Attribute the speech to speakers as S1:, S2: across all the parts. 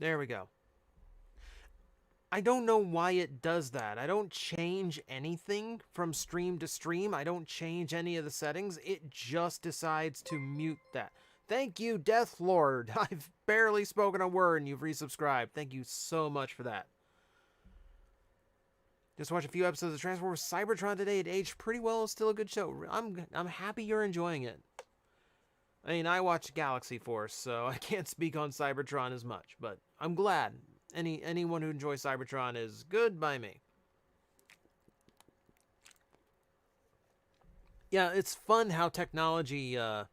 S1: There we go. I don't know why it does that. I don't change anything from stream to stream. I don't change any of the settings. It just decides to mute that. Thank you, Death Lord. I've barely spoken a word and you've resubscribed. Thank you so much for that. Just watched a few episodes of Transformers Cybertron today. It aged pretty well. It's still a good show. I'm happy you're enjoying it. I mean, I watch Galaxy Force, so I can't speak on Cybertron as much, but I'm glad. Anyone who enjoys Cybertron is good by me. Yeah, it's fun how technology, I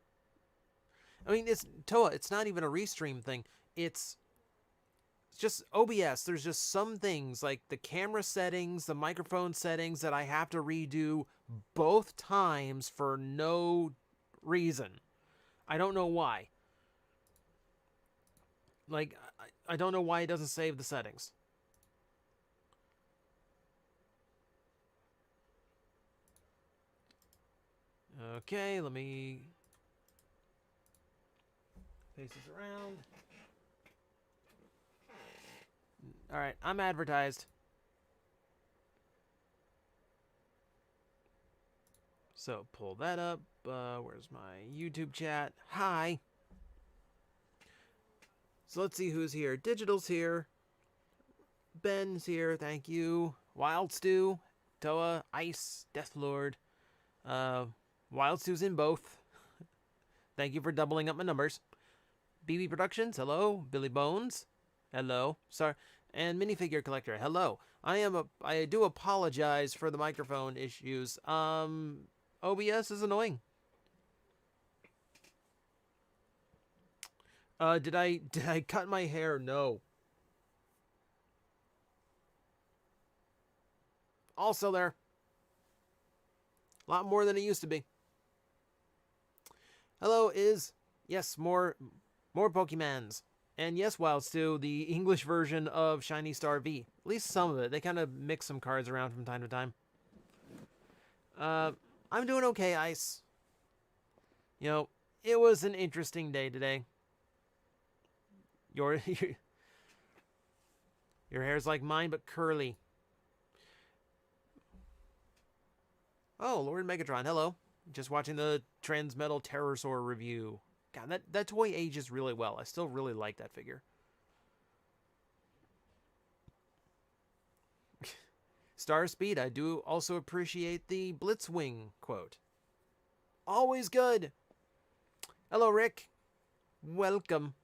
S1: mean, it's Toa, it's not even a restream thing. It's just OBS. There's just some things, like the camera settings, the microphone settings, that I have to redo both times for no reason. I don't know why. Like, I don't know why it doesn't save the settings. Okay, let me face this around. Alright, I'm advertised. So, pull that up. Where's my YouTube chat? Hi. So let's see who's here. Digital's here. Ben's here, thank you. Wild Stew, Toa, Ice, Deathlord. Wild Stew's in both. Thank you for doubling up my numbers. BB Productions, hello. Billy Bones, hello. Sorry. And Minifigure Collector, hello. I do apologize for the microphone issues. OBS is annoying. Did I cut my hair? No. Also there. A lot more than it used to be. Hello is, yes, more Pokemons. And yes, Wild Stew, the English version of Shiny Star V. At least some of it. They kind of mix some cards around from time to time. I'm doing okay, Ice. You know, it was an interesting day today. Your hair's like mine, but curly. Oh, Lord Megatron, hello. Just watching the Transmetal Terrorsaur review. God, that toy ages really well. I still really like that figure. Star Speed, I do also appreciate the Blitzwing quote. Always good. Hello, Rick. Welcome.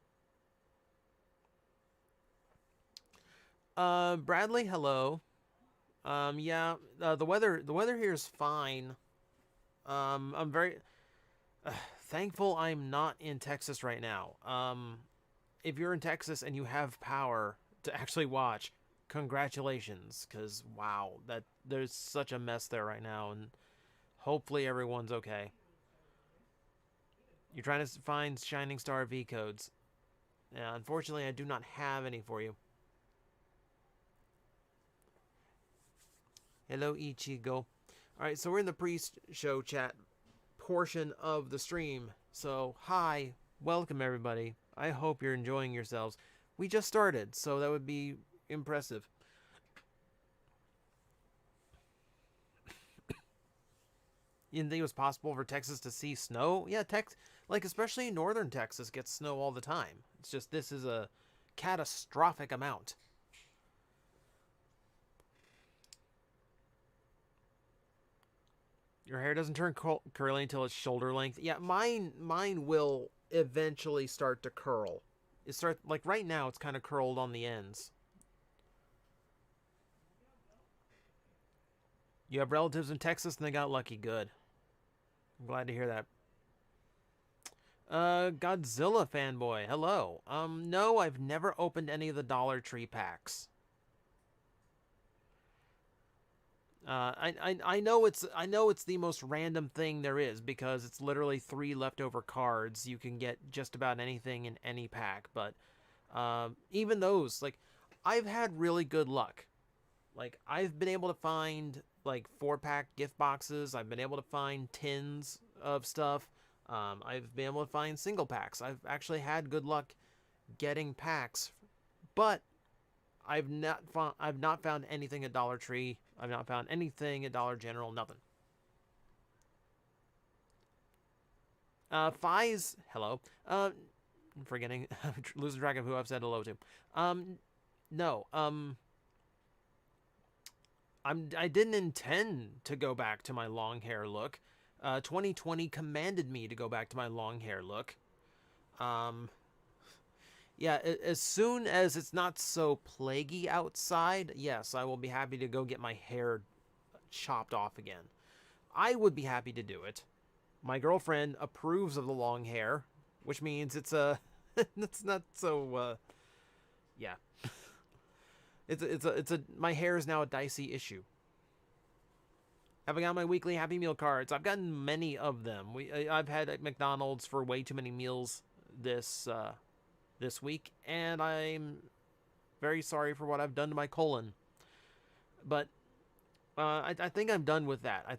S1: Bradley, hello. Yeah, the weather here is fine. I'm very thankful I'm not in Texas right now. If you're in Texas and you have power to actually watch, congratulations, because wow, there's such a mess there right now, and hopefully everyone's okay. You're trying to find Shining Star V codes. Yeah, unfortunately, I do not have any for you. Hello, Ichigo. Alright, so we're in the pre-show chat portion of the stream. So, hi. Welcome, everybody. I hope you're enjoying yourselves. We just started, so that would be impressive. You didn't think it was possible for Texas to see snow? Yeah, like especially northern Texas gets snow all the time. It's just this is a catastrophic amount. Your hair doesn't turn curly until it's shoulder length. Yeah, mine will eventually start to curl. Like right now it's kind of curled on the ends. You have relatives in Texas and they got lucky. Good. I'm glad to hear that. Godzilla fanboy. Hello. No, I've never opened any of the Dollar Tree packs. I know it's the most random thing there is because it's literally 3 leftover cards. You can get just about anything in any pack, but even those, like, I've had really good luck. Like, I've been able to find like 4-pack gift boxes. I've been able to find tins of stuff. I've been able to find single packs. I've actually had good luck getting packs But I've not found anything at Dollar Tree. I've not found anything at Dollar General. Nothing. Fies, hello. I'm forgetting, losing track of who I've said hello to. No. I didn't intend to go back to my long hair look. 2020 commanded me to go back to my long hair look. Yeah, as soon as it's not so plaguey outside, yes, I will be happy to go get my hair chopped off again. I would be happy to do it. My girlfriend approves of the long hair, which means it's it's not so yeah. My hair is now a dicey issue. Have I got my weekly Happy Meal cards? I've gotten many of them. I've had at McDonald's for way too many meals this week, and I'm very sorry for what I've done to my colon. But I think I'm done with that. I've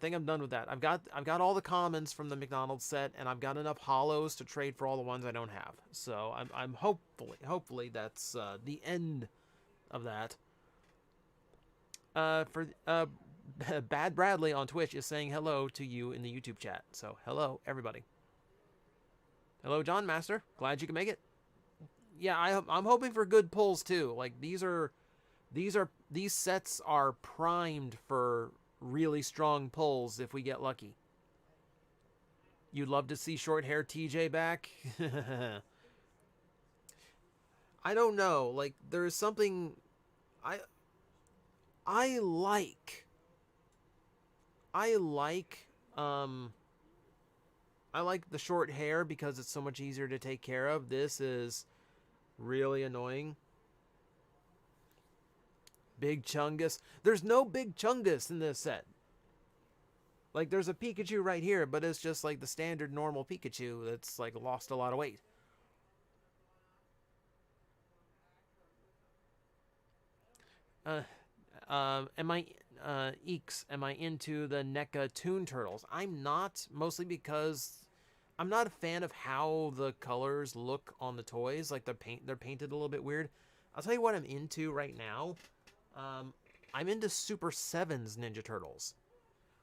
S1: got all the commons from the McDonald's set, and I've got enough hollows to trade for all the ones I don't have. So I'm hopefully that's the end of that. Bad Bradley on Twitch is saying hello to you in the YouTube chat. So hello everybody. Hello John Master. Glad you can make it. Yeah, I'm hoping for good pulls too. Like these sets are primed for really strong pulls if we get lucky. You'd love to see short hair TJ back? I don't know. Like there's something I like the short hair because it's so much easier to take care of. This is really annoying. Big Chungus. There's no Big Chungus in this set. Like, there's a Pikachu right here, but it's just like the standard normal Pikachu that's like lost a lot of weight. Am I into the NECA Toon Turtles? I'm not, mostly because I'm not a fan of how the colors look on the toys. Like they're painted a little bit weird. I'll tell you what I'm into right now. I'm into Super 7's Ninja Turtles.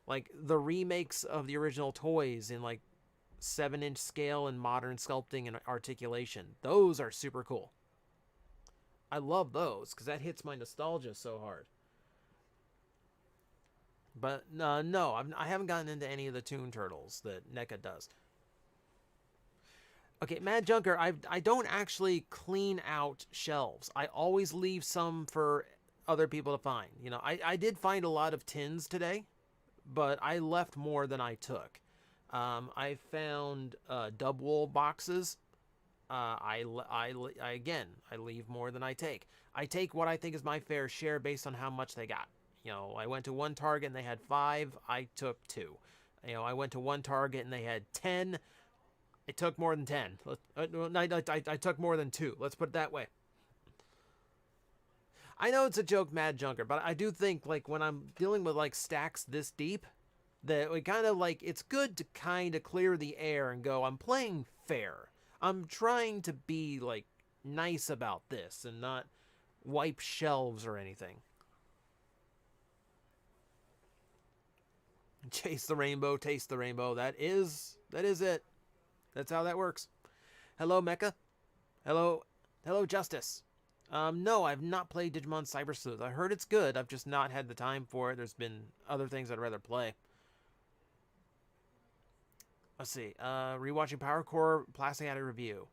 S1: Like the remakes of the original toys in like 7-inch scale and modern sculpting and articulation. Those are super cool. I love those because that hits my nostalgia so hard. But no, I haven't gotten into any of the Toon Turtles that NECA does. Okay, Mad Junker, I don't actually clean out shelves. I always leave some for other people to find. You know, I did find a lot of tins today, but I left more than I took. I found dub wool boxes. I leave more than I take. I take what I think is my fair share based on how much they got. You know, I went to one Target and they had 5. I took 2. You know, I went to one Target and they had 10. I took more than 10. I took more than 2. Let's put it that way. I know it's a joke, Mad Junker, but I do think, like, when I'm dealing with, like, stacks this deep, that we kind of, like, it's good to kind of clear the air and go, I'm playing fair. I'm trying to be, like, nice about this and not wipe shelves or anything. Chase the rainbow, taste the rainbow. That is it. That's how that works. Hello, Mecha. Hello, Justice. No, I've not played Digimon Cyber Sleuth. I heard it's good. I've just not had the time for it. There's been other things I'd rather play. Let's see. Rewatching Power Core Plastic Addict review.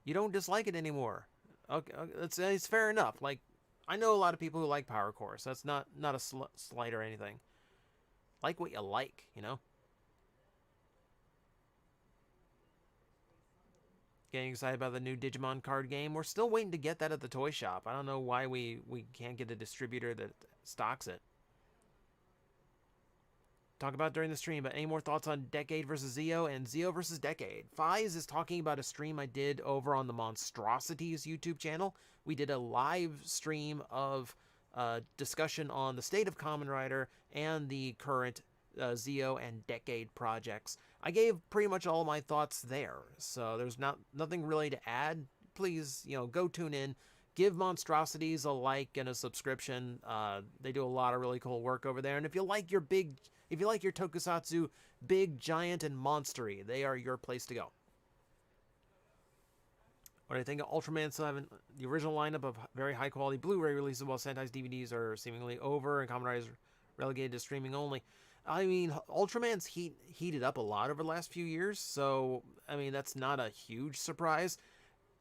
S1: You don't dislike it anymore. Okay, it's fair enough. Like, I know a lot of people who like Power Core, so that's not a slight or anything. Like what you like, you know? Getting excited about the new Digimon card game. We're still waiting to get that at the toy shop. I don't know why we can't get a distributor that stocks it. Talk about during the stream, but any more thoughts on Decade versus Zeo and Zeo versus Decade? Fies is talking about a stream I did over on the Monstrosities YouTube channel. We did a live stream of discussion on the state of Kamen Rider and the current Zeo and Decade projects. I gave pretty much all my thoughts there, so there's nothing really to add. Please, you know, go tune in. give Monstrosities a like and a subscription. They do a lot of really cool work over there. And if you like your tokusatsu big, giant, and monstery, they are your place to go. What do you think of Ultraman 7? The original lineup of very high quality Blu-ray releases, while Sentai's DVDs are seemingly over and Kamen Rider is relegated to streaming only. I mean, Ultraman's heated up a lot over the last few years, so, I mean, that's not a huge surprise.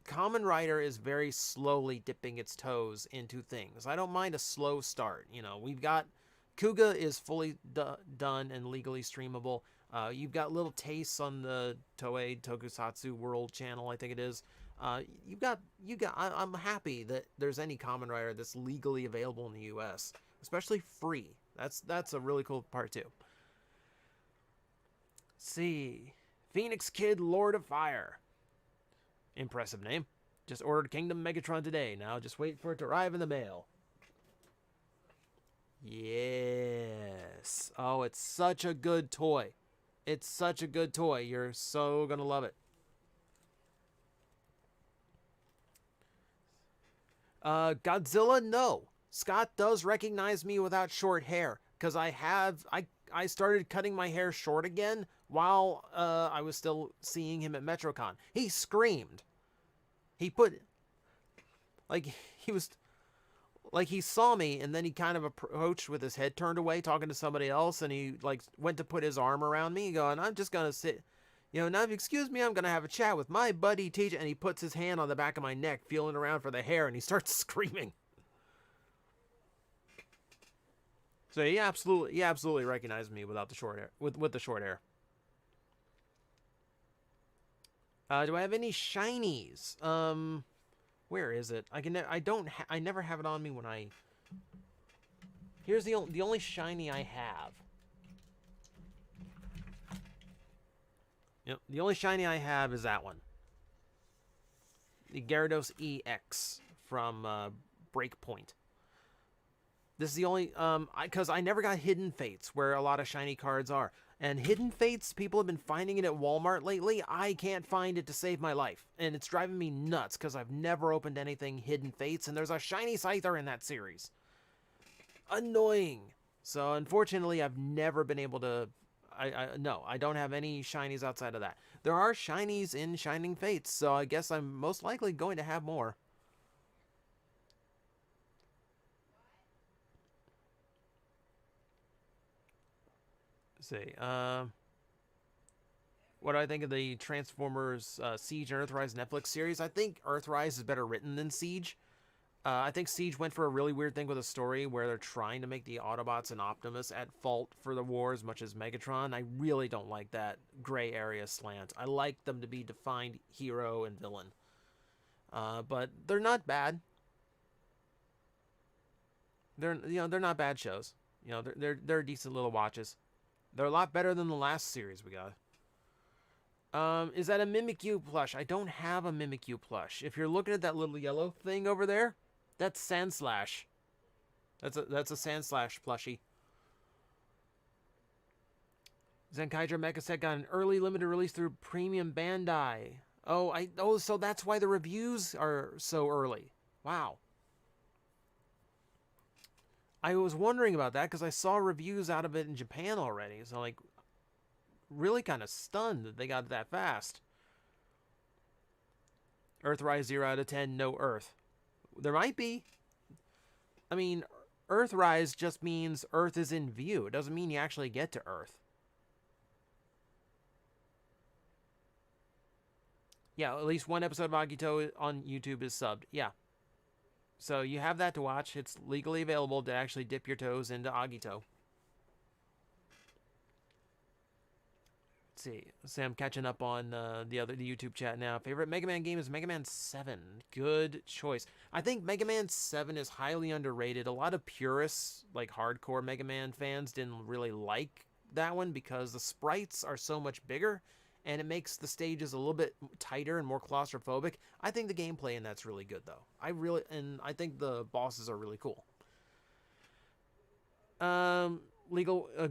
S1: Kamen Rider is very slowly dipping its toes into things. I don't mind a slow start. You know, we've got... Kuga is fully done and legally streamable. You've got little tastes on the Toei Tokusatsu World channel, I think it is. I'm happy that there's any Kamen Rider that's legally available in the U.S., especially free. That's a really cool part too. Let's see, Phoenix Kid, Lord of Fire. Impressive name. Just ordered Kingdom Megatron today. Now just wait for it to arrive in the mail. Yes. Oh, it's such a good toy. It's such a good toy. You're so gonna love it. Godzilla, no. Scott does recognize me without short hair, because I started cutting my hair short again while I was still seeing him at MetroCon. He screamed. He saw me, and then he kind of approached with his head turned away, talking to somebody else, and he went to put his arm around me, going, "I'm just gonna sit. Now, if you excuse me, I'm going to have a chat with my buddy teacher." And he puts his hand on the back of my neck, feeling around for the hair, and he starts screaming. So he absolutely recognized me without the short hair, with the short hair. Do I have any shinies? Where is it? I never have it on me when I... Here's the only shiny I have. Yep, the only shiny I have is that one. The Gyarados EX from Breakpoint. This is the only, because I never got Hidden Fates, where a lot of shiny cards are. And Hidden Fates, people have been finding it at Walmart lately. I can't find it to save my life. And it's driving me nuts, because I've never opened anything Hidden Fates, and there's a shiny Scyther in that series. Annoying. So, unfortunately, I've never been able to... No, I don't have any shinies outside of that. There are shinies in Shining Fates, so I guess I'm most likely going to have more. Let's see. What do I think of the Transformers Siege and Earthrise Netflix series? I think Earthrise is better written than Siege. I think Siege went for a really weird thing with a story where they're trying to make the Autobots and Optimus at fault for the war as much as Megatron. I really don't like that gray area slant. I like them to be defined hero and villain. But they're not bad. They're not bad shows. They're decent little watches. They're a lot better than the last series we got. Is that a Mimikyu plush? I don't have a Mimikyu plush. If you're looking at that little yellow thing over there, that's Sandslash. That's a Sandslash plushie. Zenkaidra Mecha Set got an early limited release through Premium Bandai. So that's why the reviews are so early. Wow. I was wondering about that because I saw reviews out of it in Japan already. So really kind of stunned that they got it that fast. Earthrise 0 out of 10, no Earth. There might be. I mean, Earthrise just means Earth is in view. It doesn't mean you actually get to Earth. Yeah, at least one episode of Agito on YouTube is subbed. Yeah. So you have that to watch. It's legally available to actually dip your toes into Agito. See, I'm catching up on the YouTube chat now. Favorite Mega Man game is Mega Man 7. Good choice. I think Mega Man 7 is highly underrated. A lot of purists, like hardcore Mega Man fans, didn't really like that one because the sprites are so much bigger and it makes the stages a little bit tighter and more claustrophobic. I think the gameplay in that's really good though. I think the bosses are really cool.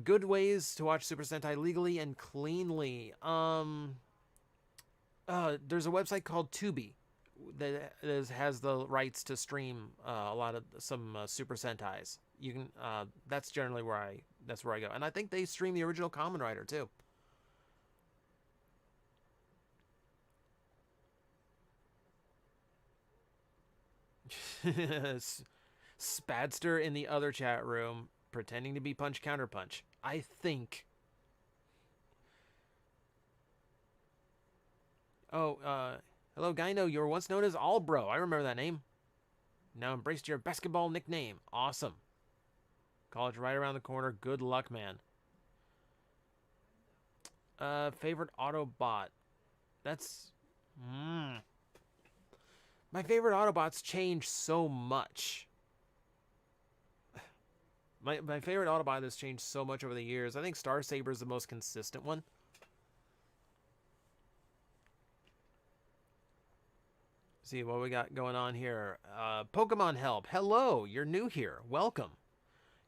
S1: Good ways to watch Super Sentai legally and cleanly. There's a website called Tubi. has the rights to stream a lot of some Super Sentais. You can that's generally where I go, and I think they stream the original Kamen Rider too. Spadster in the other chat room pretending to be Punch Counterpunch. I think. Oh, hello, Gyno. You were once known as Albro. I remember that name. Now embraced your basketball nickname. Awesome. College right around the corner. Good luck, man. Favorite Autobot. That's... My favorite Autobots change so much. My favorite Autobot has changed so much over the years. I think Star Saber is the most consistent one. See what we got going on here. Pokemon Help. Hello, you're new here. Welcome.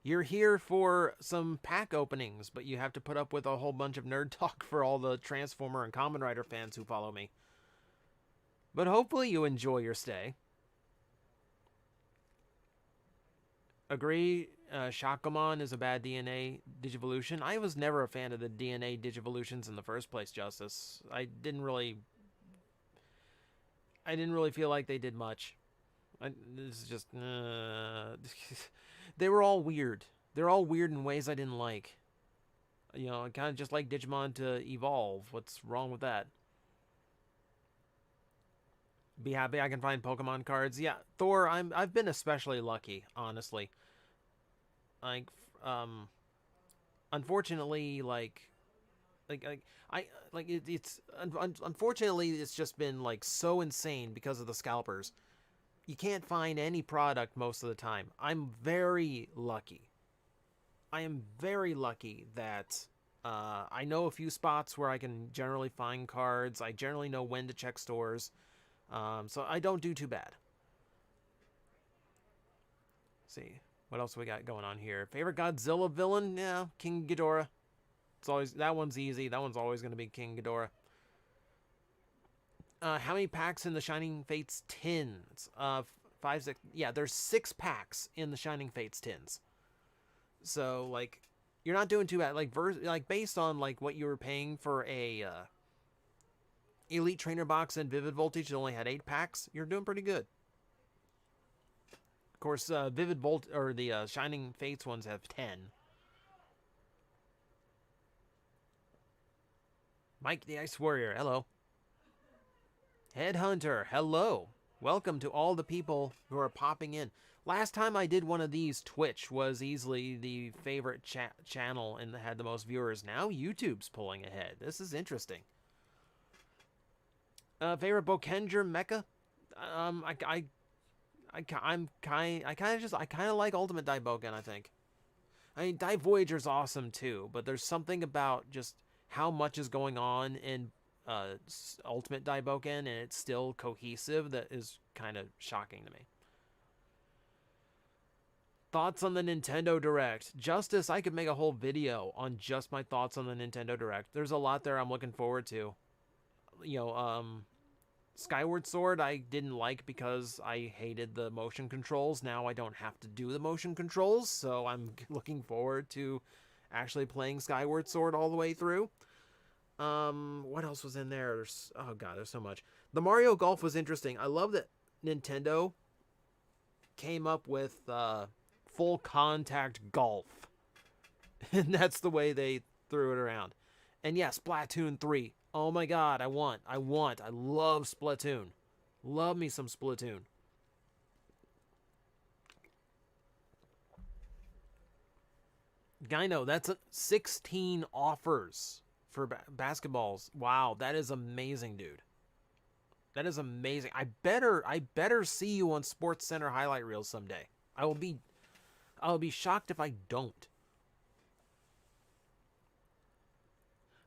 S1: You're here for some pack openings, but you have to put up with a whole bunch of nerd talk for all the Transformer and Kamen Rider fans who follow me. But hopefully you enjoy your stay. Agree, Shakomon is a bad DNA Digivolution. I was never a fan of the DNA Digivolutions in the first place, Justice. I didn't really feel like they did much. This is just... they were all weird. They're all weird in ways I didn't like. You know, I kind of just like Digimon to evolve. What's wrong with that? Be happy I can find Pokemon cards. Yeah, Thor, I've been especially lucky, honestly. Like, unfortunately, unfortunately, it's just been like so insane because of the scalpers. You can't find any product most of the time. I'm very lucky. I am very lucky that I know a few spots where I can generally find cards. I generally know when to check stores. So I don't do too bad. Let's see. What else we got going on here? Favorite Godzilla villain? Yeah, King Ghidorah. It's always, that one's easy. That one's always going to be King Ghidorah. How many packs in the Shining Fates tins? 5, 6. Yeah, there's 6 packs in the Shining Fates tins. So, like, you're not doing too bad. Like, based on, like, what you were paying for a Elite Trainer box and Vivid Voltage that only had 8 packs, you're doing pretty good. Of course, Vivid Volt or the Shining Fates ones have 10. Mike the Ice Warrior, hello. Headhunter, hello. Welcome to all the people who are popping in. Last time I did one of these, Twitch was easily the favorite channel and had the most viewers. Now YouTube's pulling ahead. This is interesting. Favorite Bokenger mecha? I kind of like Ultimate Daiboken, I think. I mean, Dai Voyager's awesome too, but there's something about just how much is going on in Ultimate Daiboken and it's still cohesive that is kind of shocking to me. Thoughts on the Nintendo Direct? Justice, I could make a whole video on just my thoughts on the Nintendo Direct. There's a lot there I'm looking forward to. You know, Skyward Sword I didn't like because I hated the motion controls. Now I don't have to do the motion controls, so I'm looking forward to actually playing Skyward Sword all the way through. What else was in there? Oh god, there's so much. The Mario Golf was interesting. I love that Nintendo came up with full contact golf. And that's the way they threw it around. And yes, Splatoon 3. Oh my god, I love Splatoon. Love me some Splatoon. Gyno, that's 16 offers for basketballs. Wow, that is amazing, dude. That is amazing. I better see you on Sports Center highlight reels someday. I'll be shocked if I don't.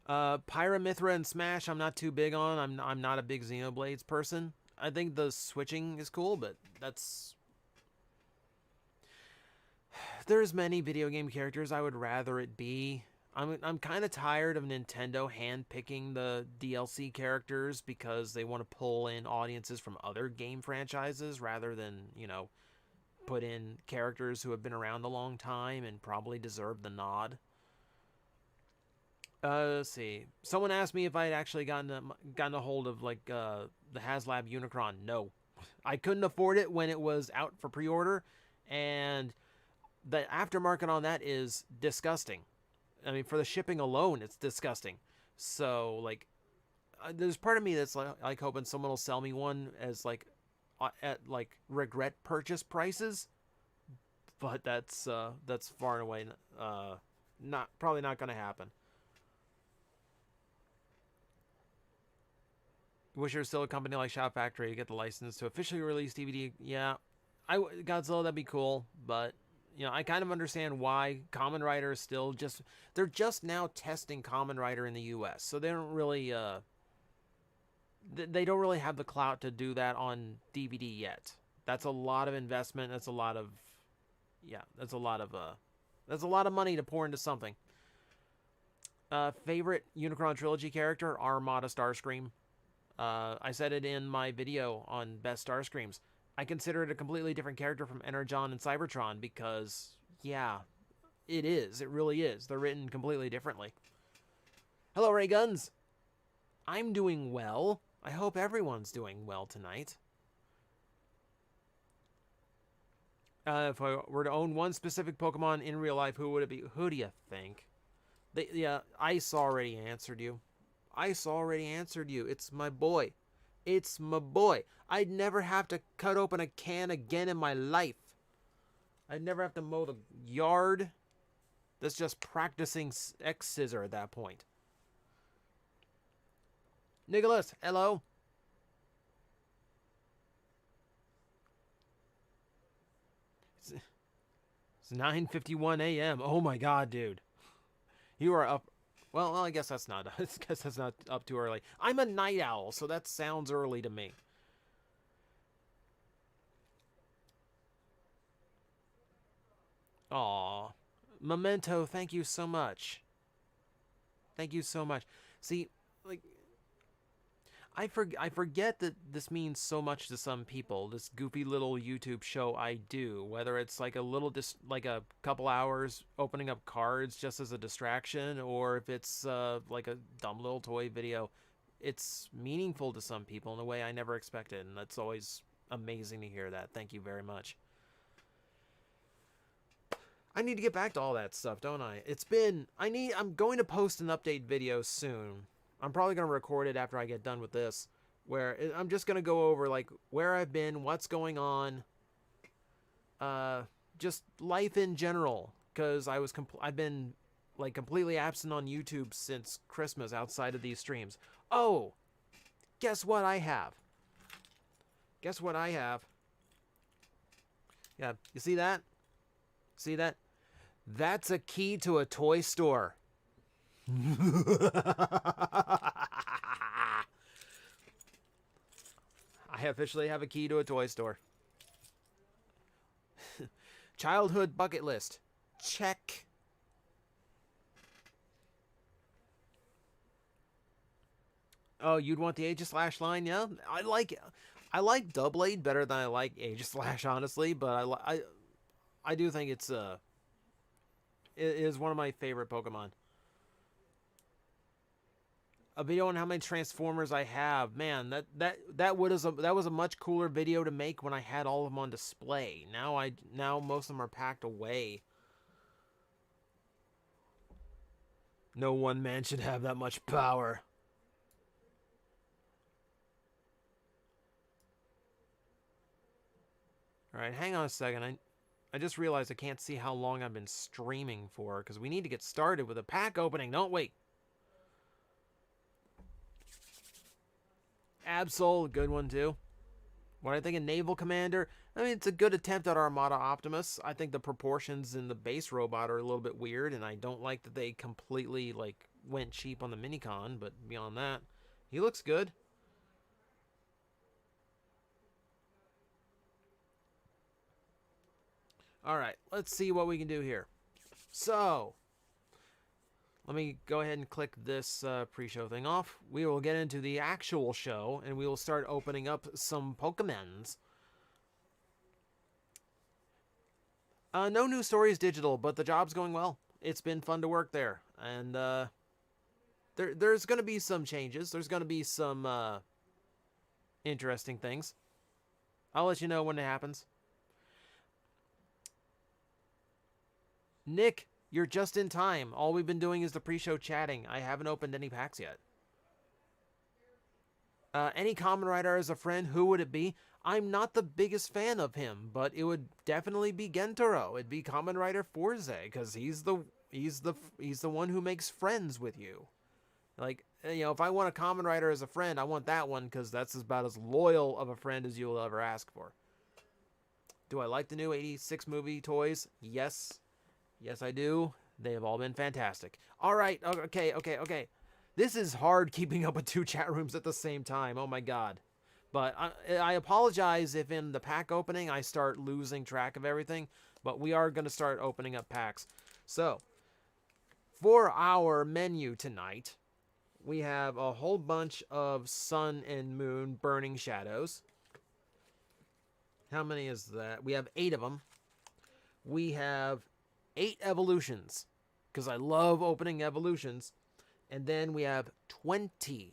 S1: Pyramithra and Smash I'm not too big on. I'm not a big Xenoblades person. I think the switching is cool, but that's... There's many video game characters I would rather it be I'm kind of tired of Nintendo handpicking the DLC characters because they want to pull in audiences from other game franchises rather than, you know, put in characters who have been around a long time and probably deserve the nod. Let's see. Someone asked me if I had actually gotten a hold of like the HasLab Unicron. No, I couldn't afford it when it was out for pre-order, and the aftermarket on that is disgusting. I mean, for the shipping alone, it's disgusting. So like, there's part of me that's like hoping someone will sell me one as like at like regret purchase prices, but that's far and away not probably not going to happen. Wish there was still a company like Shout Factory to get the license to officially release DVD. Yeah, Godzilla, that'd be cool, but you know, I kind of understand why Kamen Rider is still just they're just now testing Kamen Rider in the U.S., so they don't really they don't really have the clout to do that on DVD yet. That's a lot of investment. That's a lot of that's a lot of money to pour into something. Favorite Unicron Trilogy character, Armada Starscream. I said it in my video on Best Starscreams. I consider it a completely different character from Energon and Cybertron because, yeah, it is. It really is. They're written completely differently. Hello, Ray Guns. I'm doing well. I hope everyone's doing well tonight. If I were to own one specific Pokemon in real life, who would it be? Who do you think? Yeah, Ice already answered you. Ice already answered you. It's my boy. It's my boy. I'd never have to cut open a can again in my life. I'd never have to mow the yard. That's just practicing X-Scissor at that point. Nicholas, hello. It's 9:51 a.m. Oh my god, dude. You are up. Well, I guess that's not. I guess that's not up too early. I'm a night owl, so that sounds early to me. Aw, Memento. Thank you so much. Thank you so much. See, like, I forget that this means so much to some people. This goofy little YouTube show I do, whether it's like a little like a couple hours opening up cards just as a distraction, or if it's like a dumb little toy video, it's meaningful to some people in a way I never expected, and that's always amazing to hear that. Thank you very much. I need to get back to all that stuff, don't I? I'm going to post an update video soon. I'm probably going to record it after I get done with this, where I'm just going to go over like where I've been, what's going on, just life in general, cuz I've been like completely absent on YouTube since Christmas outside of these streams. Oh, guess what I have? Guess what I have? Yeah, you see that? See that? That's a key to a toy store. I officially have a key to a toy store. Childhood bucket list. Check. Oh, you'd want the Aegislash line? Yeah, I like Doublade better than I like Aegislash, honestly, but I do think it is one of my favorite Pokemon. A video on how many Transformers I have. Man, that was a much cooler video to make when I had all of them on display. Now most of them are packed away. No one man should have that much power. All right, hang on a second. I just realized I can't see how long I've been streaming for because we need to get started with a pack opening. Don't wait. Absol, good one too. What I think of Naval Commander, I mean, it's a good attempt at Armada Optimus. I think the proportions in the base robot are a little bit weird, and I don't like that they completely like went cheap on the Minicon. But beyond that, he looks good. All right, let's see what we can do here. So, let me go ahead and click this pre-show thing off. We will get into the actual show, and we will start opening up some Pokemons. No new stories digital, but the job's going well. It's been fun to work there, and there's going to be some changes. There's going to be some interesting things. I'll let you know when it happens. Nick, you're just in time. All we've been doing is the pre-show chatting. I haven't opened any packs yet. Any Kamen Rider as a friend, who would it be? I'm not the biggest fan of him, but it would definitely be Gentaro. It'd be Kamen Rider Forze, because he's the one who makes friends with you. Like, you know, if I want a Kamen Rider as a friend, I want that one, because that's about as loyal of a friend as you'll ever ask for. Do I like the new 86 movie toys? Yes. Yes, I do. They have all been fantastic. All right. Okay. This is hard keeping up with 2 chat rooms at the same time. Oh, my God. But I apologize if in the pack opening I start losing track of everything. But we are going to start opening up packs. So, for our menu tonight, we have a whole bunch of Sun and Moon Burning Shadows. How many is that? We have 8 of them. We have 8 evolutions, because I love opening evolutions. And then we have 20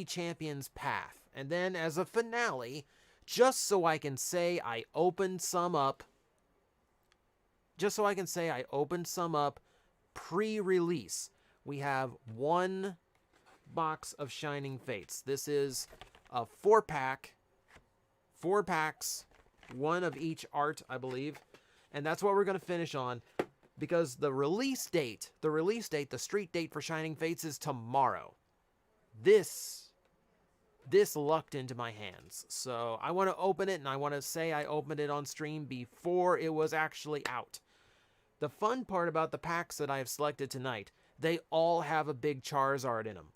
S1: Champions Path. And then as a finale, just so I can say I opened some up, pre-release, we have 1 box of Shining Fates. This is a 4-pack, 4 packs, 1 of each art, I believe. And that's what we're going to finish on, because the release date, the street date for Shining Fates is tomorrow. This lucked into my hands. So I want to open it, and I want to say I opened it on stream before it was actually out. The fun part about the packs that I have selected tonight, they all have a big Charizard in them.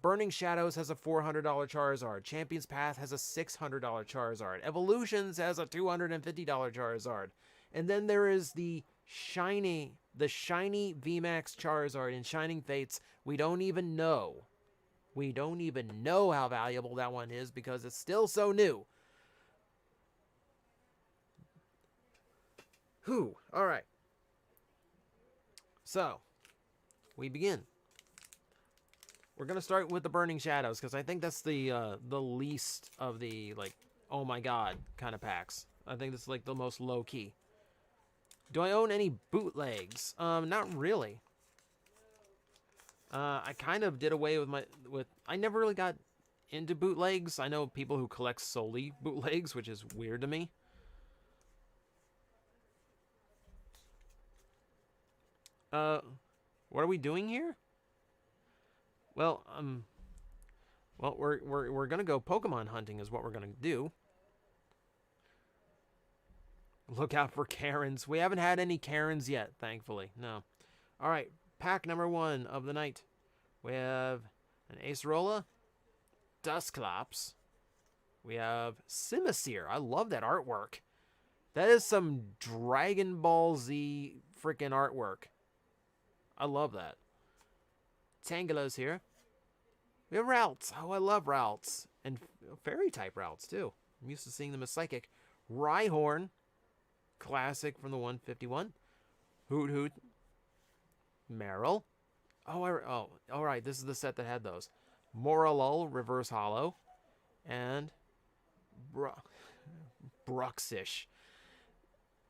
S1: Burning Shadows has a $400 Charizard. Champions Path has a $600 Charizard. Evolutions has a $250 Charizard. And then there is the shiny VMAX Charizard in Shining Fates. We don't even know how valuable that one is because it's still so new. Whew. All right. So, we begin. We're going to start with the Burning Shadows because I think that's the least of the, like, oh my god kind of packs. I think this is, like, the most low-key. Do I own any bootlegs? Not really. I kind of did away with I never really got into bootlegs. I know people who collect solely bootlegs, which is weird to me. What are we doing here? Well, we're gonna go Pokemon hunting is what we're gonna do. Look out for Karens. We haven't had any Karens yet, thankfully. No. All right, pack number 1 of the night. We have an Acerola, Dusclops. We have Simisear. I love that artwork. That is some Dragon Ball Z freaking artwork. I love that. Tangela's here. We have Routes. Oh, I love Routes. And Fairy-type Routes, too. I'm used to seeing them as Psychic. Rhyhorn. Classic from the 151. Hoot Hoot. Meryl. Oh, all right. This is the set that had those. Moralul, Reverse Hollow. And Bruxish.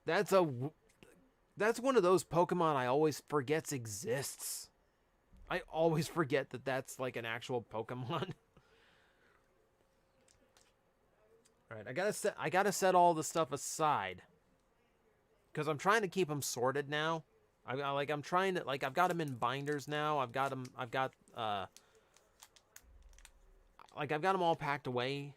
S1: That's one of those Pokemon I always forgets exists. I always forget that that's like an actual Pokemon. All right, I gotta set all the stuff aside because I'm trying to keep them sorted now. I'm trying to I've got them in binders now. I've got them all packed away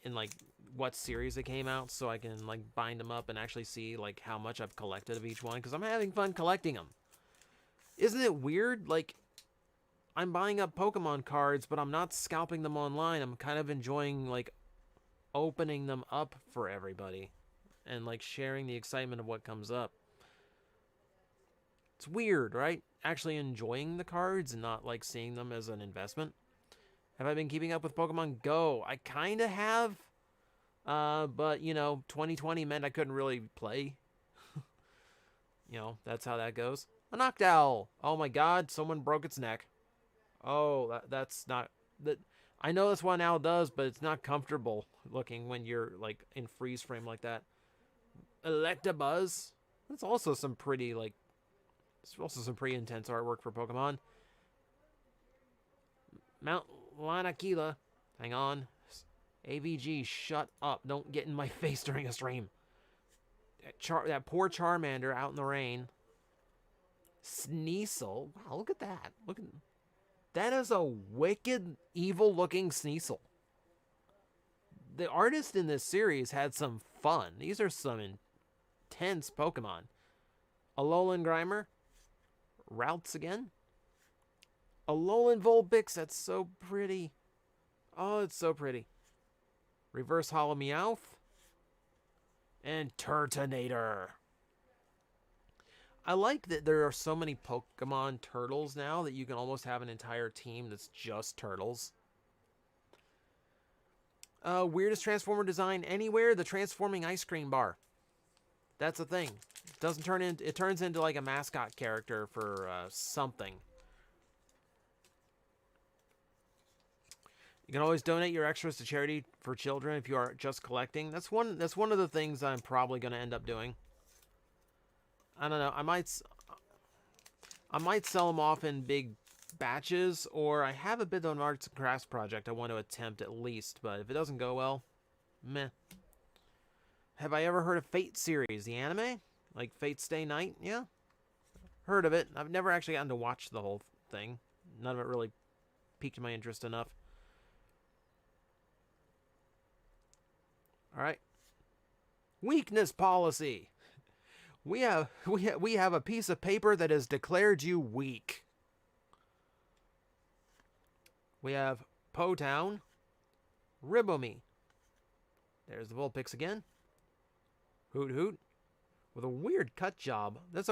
S1: in like what series they came out, so I can like bind them up and actually see like how much I've collected of each one because I'm having fun collecting them. Isn't it weird? Like, I'm buying up Pokemon cards, but I'm not scalping them online. I'm kind of enjoying like opening them up for everybody and like sharing the excitement of what comes up. It's weird, right? Actually enjoying the cards and not like seeing them as an investment. Have I been keeping up with Pokemon Go? I kind of have. But, 2020 meant I couldn't really play. That's how that goes. A Noctowl. Oh my god, someone broke its neck. Oh, that's not... that. I know that's what an owl does, but it's not comfortable looking when you're, like, in freeze frame like that. Electabuzz. That's also some pretty, like... It's also some pretty intense artwork for Pokemon. Mount Lanakila. Hang on. AVG, shut up. Don't get in my face during a stream. That poor Charmander out in the rain. Sneasel. Wow, look at that. That is a wicked, evil-looking Sneasel. The artist in this series had some fun. These are some intense Pokemon. Alolan Grimer. Routes again. Alolan Vulpix. That's so pretty. Oh, it's so pretty. Reverse Hollow Meowth. And Turtonator. I like that there are so many Pokemon turtles now that you can almost have an entire team that's just turtles. Weirdest Transformer design anywhere? The transforming ice cream bar. That's a thing. It turns into like a mascot character for something. You can always donate your extras to charity for children if you are just collecting. That's one of the things I'm probably going to end up doing. I don't know. I might sell them off in big batches, or I have a bit of an arts and crafts project I want to attempt at least, but if it doesn't go well, meh. Have I ever heard of Fate series, the anime? Like Fate Stay Night? Yeah. Heard of it. I've never actually gotten to watch the whole thing. None of it really piqued my interest enough. All right. Weakness policy. We have a piece of paper that has declared you weak. We have Potown, Ribomi. There's the Vulpix again. Hoot Hoot. With a weird cut job. That's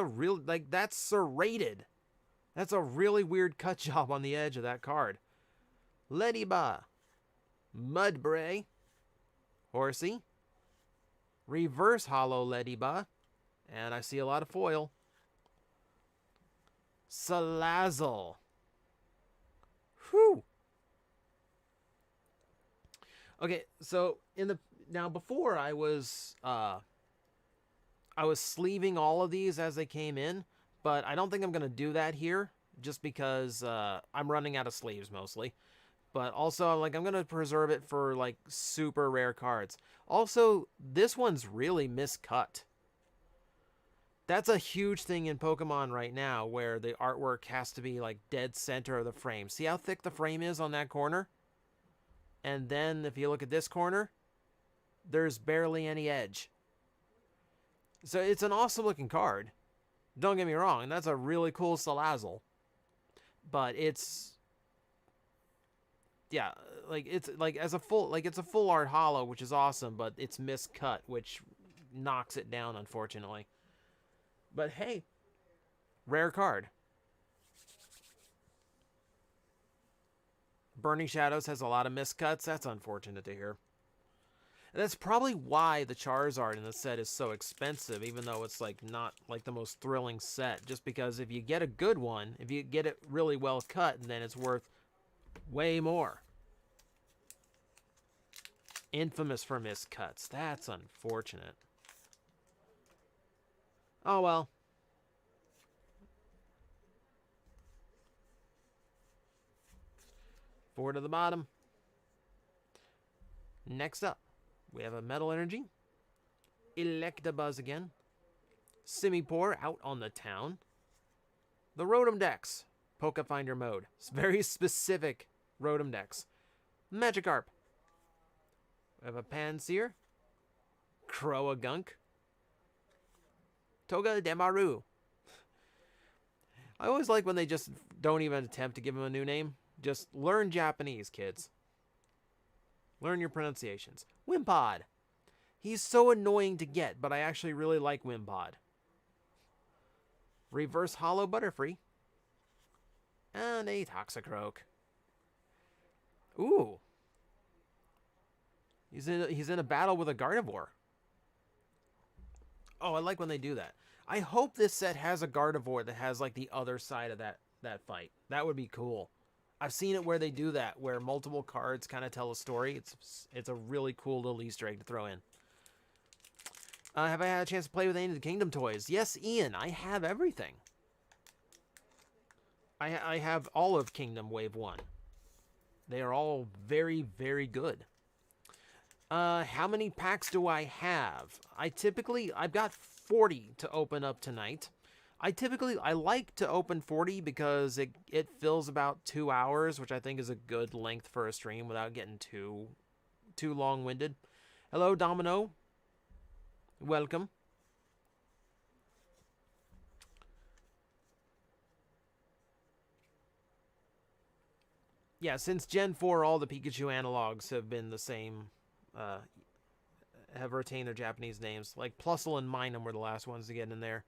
S1: that's serrated. That's a really weird cut job on the edge of that card. Leddyba. Mudbray. Horsey. Reverse Hollow Leddyba. And I see a lot of foil. Salazzle. Whew. Okay, so before I was sleeving all of these as they came in, but I don't think I'm gonna do that here just because I'm running out of sleeves mostly. But also, I'm gonna preserve it for like super rare cards. Also, this one's really miscut. That's a huge thing in Pokemon right now, where the artwork has to be like dead center of the frame. See how thick the frame is on that corner? And then if you look at this corner, there's barely any edge. So it's an awesome looking card. Don't get me wrong, that's a really cool Salazzle. But it's a full art hollow, which is awesome, but it's miscut, which knocks it down, unfortunately. But hey, rare card. Burning Shadows has a lot of miscuts. That's unfortunate to hear. And that's probably why the Charizard in the set is so expensive, even though it's like not like the most thrilling set. Just because if you get a good one, if you get it really well cut, then it's worth way more. Infamous for miscuts. That's unfortunate. Oh well. Four to the bottom. Next up, we have a Metal Energy. Electabuzz again. Simipour out on the town. The Rotom Dex. Poke Finder mode. It's very specific Rotom Dex. Magikarp. We have a Pansear. Croagunk. Toga Demaru. I always like when they just don't even attempt to give him a new name. Just learn Japanese, kids. Learn your pronunciations. Wimpod. He's so annoying to get, but I actually really like Wimpod. Reverse Hollow Butterfree. And a Toxicroak. Ooh. He's in a battle with a Gardevoir. Oh, I like when they do that. I hope this set has a Gardevoir that has like the other side of that fight. That would be cool. I've seen it where they do that, where multiple cards kind of tell a story. It's a really cool little Easter egg to throw in. Have I had a chance to play with any of the Kingdom toys? Yes, Ian, I have everything. I have all of Kingdom Wave 1. They are all very, very good. How many packs do I have? I've got 40 to open up tonight. I like to open 40 because it fills about 2 hours, which I think is a good length for a stream without getting too long-winded. Hello, Domino. Welcome. Yeah, since Gen 4, all the Pikachu analogs have been the same, have retained their Japanese names. Like Plusle and Minun were the last ones to get in there.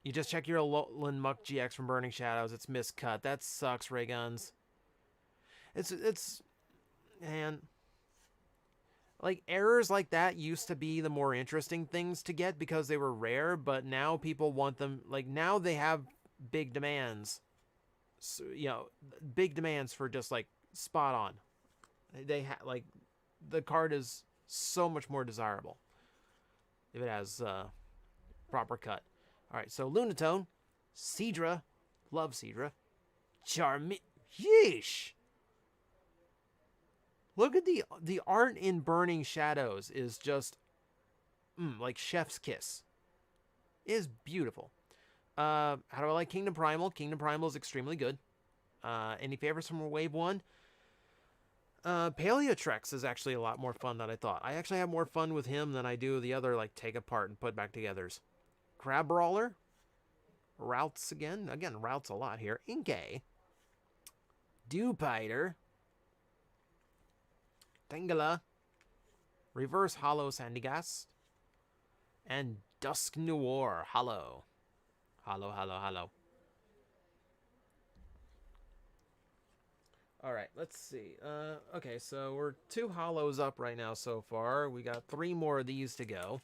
S1: You just check your Alolan Muck GX from Burning Shadows. It's miscut. That sucks, Rayguns. Man. Like, errors like that used to be the more interesting things to get because they were rare, but now people want them, like, now they have big demands. So, you know, big demands for just, like, spot on. Like, the card is so much more desirable if it has proper cut. All right, so Lunatone, Seadra, love Seadra, yeesh. Look at the art in Burning Shadows is just like chef's kiss. It is beautiful. How do I like Kingdom Primal? Kingdom Primal is extremely good. Any favorites from Wave 1? Paleotrex is actually a lot more fun than I thought. I actually have more fun with him than I do the other, like, take apart and put back togethers. Crab Brawler. Routes again. Again, Routes a lot here. Inkay. Dewpider. Tangela. Reverse Hollow Sandygast. And Dusk Noir Hollow. Hollow. Alright, let's see. Okay, so we're 2 hollows up right now so far. We got 3 more of these to go.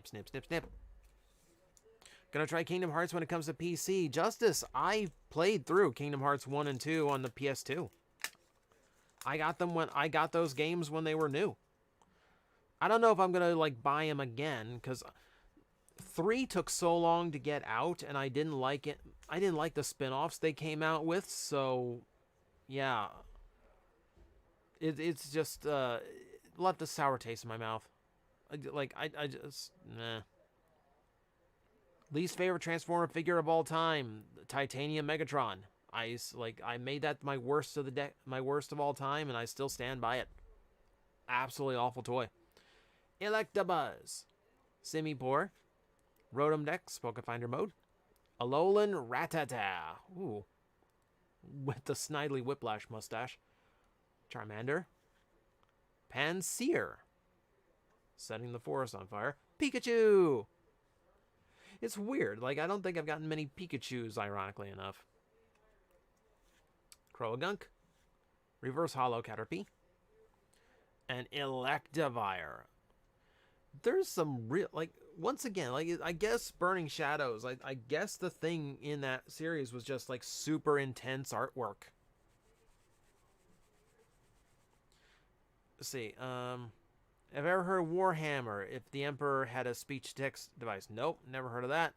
S1: Snip. Gonna try Kingdom Hearts when it comes to PC. Justice, I played through Kingdom Hearts 1 and 2 on the PS2. I got those games when they were new. I don't know if I'm gonna, like, buy them again, because 3 took so long to get out, and I didn't like it. I didn't like the spin-offs they came out with, so, yeah. It's just, left a sour taste in my mouth. Like, I just, nah. Least favorite Transformer figure of all time, Titanium Megatron. I made that my worst of all time, and I still stand by it. Absolutely awful toy. Electabuzz, Simipour, Rotom Dex, Pokefinder mode, Alolan Rattata, ooh, with the snidely Whiplash mustache, Charmander, Pansear, setting the forest on fire, Pikachu. It's weird, like, I don't think I've gotten many Pikachus, ironically enough. Croagunk, Reverse Hollow Caterpie, and Electivire. There's some real, like, once again, like, I guess Burning Shadows, I guess the thing in that series was just, like, super intense artwork. Let's see, have I ever heard of Warhammer? If the Emperor had a speech-to-text device? Nope, never heard of that.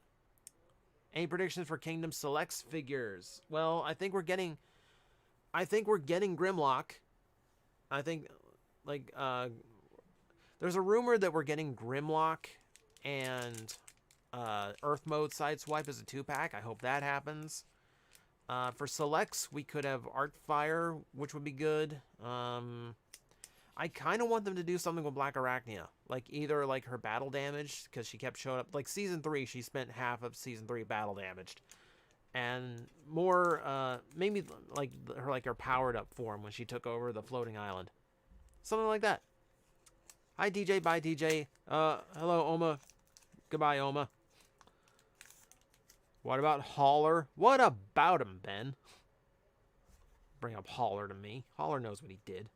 S1: Any predictions for Kingdom Selects figures? Well, I think we're getting Grimlock. I think, like, there's a rumor that we're getting Grimlock and Earth Mode Sideswipe as a 2-pack. I hope that happens. For Selects, we could have Artfire, which would be good. I kind of want them to do something with Black Arachnia. Like, either, like, her battle damage, because she kept showing up. Like, Season 3, she spent half of Season 3 battle damaged. and more, maybe like her powered up form when she took over the floating island. Something like that. Hi, DJ. Bye, DJ. Hello, Oma. Goodbye, Oma. What about Holler? What about him, Ben? Bring up Holler to me. Holler knows what he did.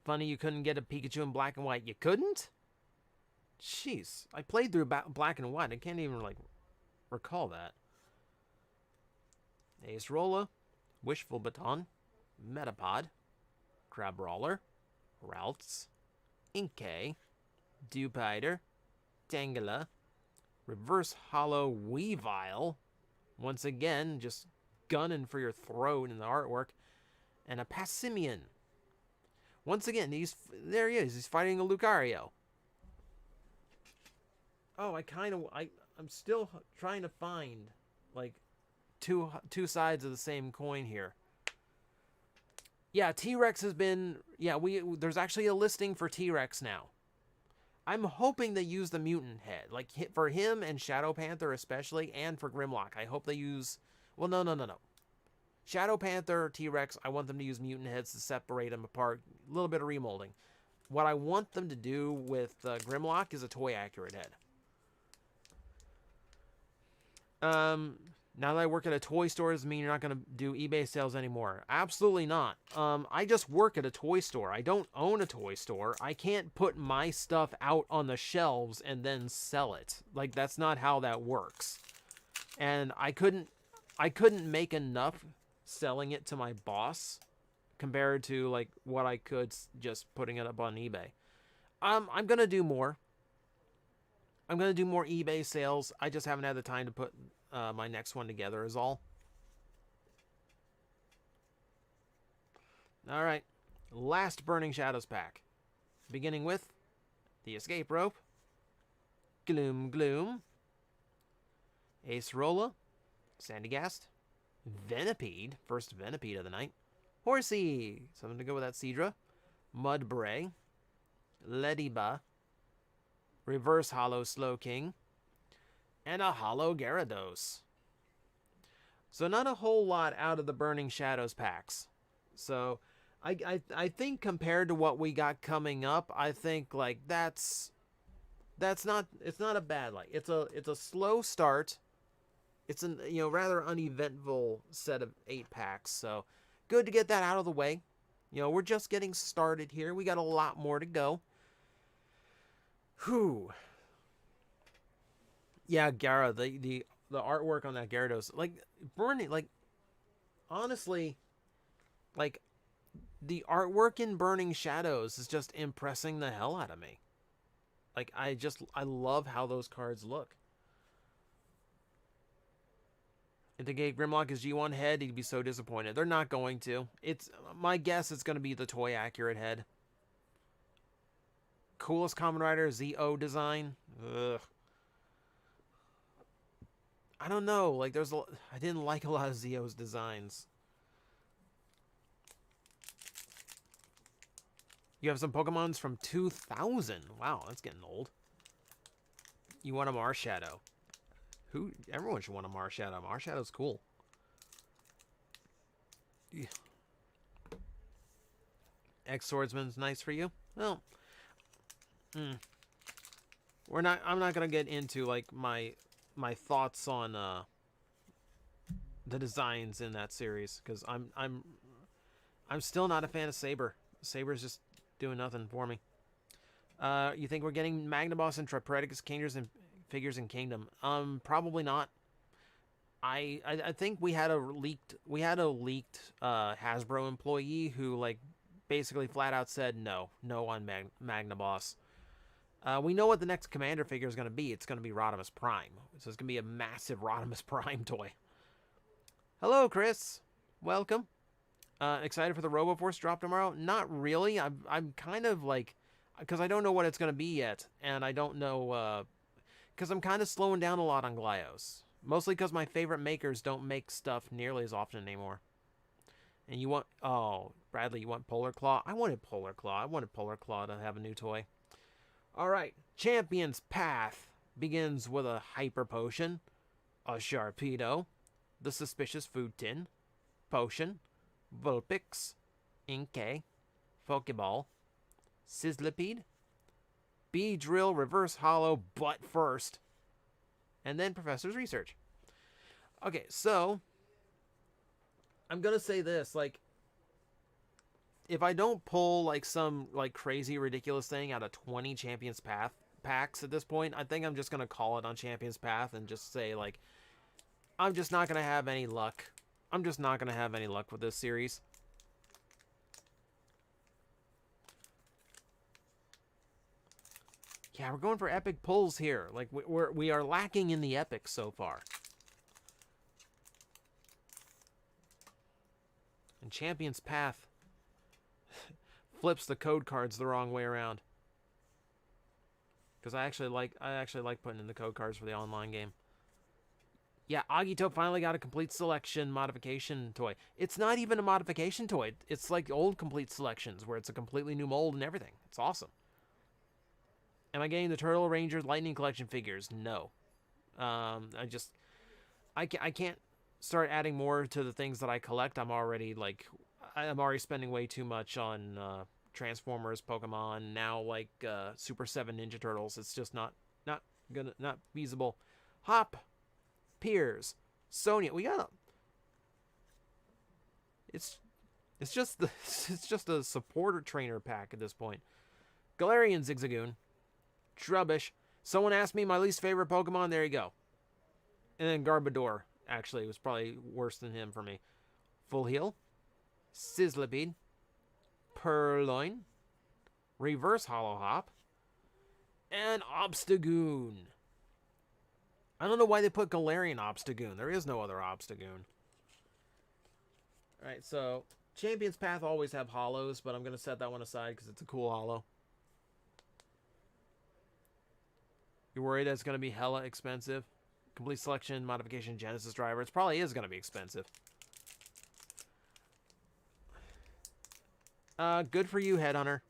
S1: Funny you couldn't get a Pikachu in black and white. You couldn't? Jeez. I played through black and white. I can't even, recall that. Ace Rolla, Wishful Baton, Metapod, Crabrawler, Ralts, Inkay, Dewpider, Tangela, Reverse Hollow Weavile, once again, just gunning for your throat in the artwork, and a Passimian. Once again, there he is. He's fighting a Lucario. Oh, I'm still trying to find, two sides of the same coin here. Yeah, T-Rex has been... Yeah, there's actually a listing for T-Rex now. I'm hoping they use the mutant head. For him and Shadow Panther especially, and for Grimlock. I hope they use... Well, no. Shadow Panther, T-Rex, I want them to use mutant heads to separate them apart. A little bit of remolding. What I want them to do with Grimlock is a toy-accurate head. Now that I work at a toy store, does it mean you're not going to do eBay sales anymore? Absolutely not. I just work at a toy store. I don't own a toy store. I can't put my stuff out on the shelves and then sell it. That's not how that works. And I couldn't make enough selling it to my boss compared to, what I could just putting it up on eBay. I'm going to do more. I'm going to do more eBay sales. I just haven't had the time to put my next one together is all. All right. Last Burning Shadows pack. Beginning with the Escape Rope, Gloom, Ace Rolla, Sandygast, Venipede, first Venipede of the night, Horsey, something to go with that Seadra, Mudbray, Lediba, Reverse Hollow Slowking, and a Hollow Gyarados. So not a whole lot out of the Burning Shadows packs. So I think compared to what we got coming up, I think it's not a bad it's a slow start. It's a rather uneventful set of 8 packs. So good to get that out of the way. We're just getting started here. We got a lot more to go. Whew. Yeah, Gara, the artwork on that Gyarados, burning, honestly, the artwork in Burning Shadows is just impressing the hell out of me. I love how those cards look. If they gave Grimlock his G1 head, he'd be so disappointed. They're not going to. My guess it's going to be the toy accurate head. Coolest Kamen Rider ZO design. Ugh. I don't know. I didn't like a lot of Zio's designs. You have some Pokemons from 2000. Wow, that's getting old. You want a Marshadow. Everyone should want a Marshadow. Marshadow's cool. Yeah. Ex-Swordsman's nice for you? Well, I'm not gonna get into my thoughts on the designs in that series because I'm still not a fan of Saber. Saber's just doing nothing for me. You think we're getting Magnaboss and Tripredicus figures in Kingdom? Probably not. I think we had a leaked Hasbro employee who basically flat out said no on Magnaboss. We know what the next Commander figure is going to be. It's going to be Rodimus Prime. So it's going to be a massive Rodimus Prime toy. Hello, Chris. Welcome. Excited for the RoboForce drop tomorrow? Not really. I'm kind of because I don't know what it's going to be yet. And I don't know, because I'm kind of slowing down a lot on Glyos. Mostly because my favorite makers don't make stuff nearly as often anymore. And you want, Bradley, you want Polar Claw? I wanted Polar Claw. I wanted Polar Claw to have a new toy. Alright, Champion's Path begins with a Hyper Potion, a Sharpedo, the Suspicious Food Tin, Potion, Vulpix, Inkay, Pokeball, Sizzlipede, Beedrill, Reverse Hollow, but first, and then Professor's Research. Okay, so I'm gonna say this, like, if I don't pull like some like crazy ridiculous thing out of 20 Champions Path packs at this point, I think I'm just gonna call it on Champions Path and just say, like, I'm just not gonna have any luck. I'm just not gonna have any luck with this series. Yeah, we're going for epic pulls here. Like, we are lacking in the epics so far. And Champion's Path flips the code cards the wrong way around. Because I actually like putting in the code cards for the online game. Yeah, Agito finally got a complete selection modification toy. It's not even a modification toy. It's like old complete selections where it's a completely new mold and everything. It's awesome. Am I getting the Turtle Ranger Lightning Collection figures? No. I can't start adding more to the things that I collect. I'm already spending way too much on Transformers, Pokemon, now like Super 7 Ninja Turtles. It's just not feasible. Hop, Piers, Sonia. We got it's just a supporter trainer pack at this point. Galarian Zigzagoon, Trubbish. Someone asked me my least favorite Pokemon. There you go. And then Garbodor, actually, was probably worse than him for me. Full Heal, Sizzlipede, Purloin, Reverse Hollow Hop, and Obstagoon. I don't know why they put Galarian Obstagoon. There is no other Obstagoon. Alright, so Champion's Path always have hollows, but I'm going to set that one aside because it's a cool hollow. You're worried that it's going to be hella expensive? Complete Selection, Modification, Genesis Driver. It probably is going to be expensive. Good for you, Headhunter.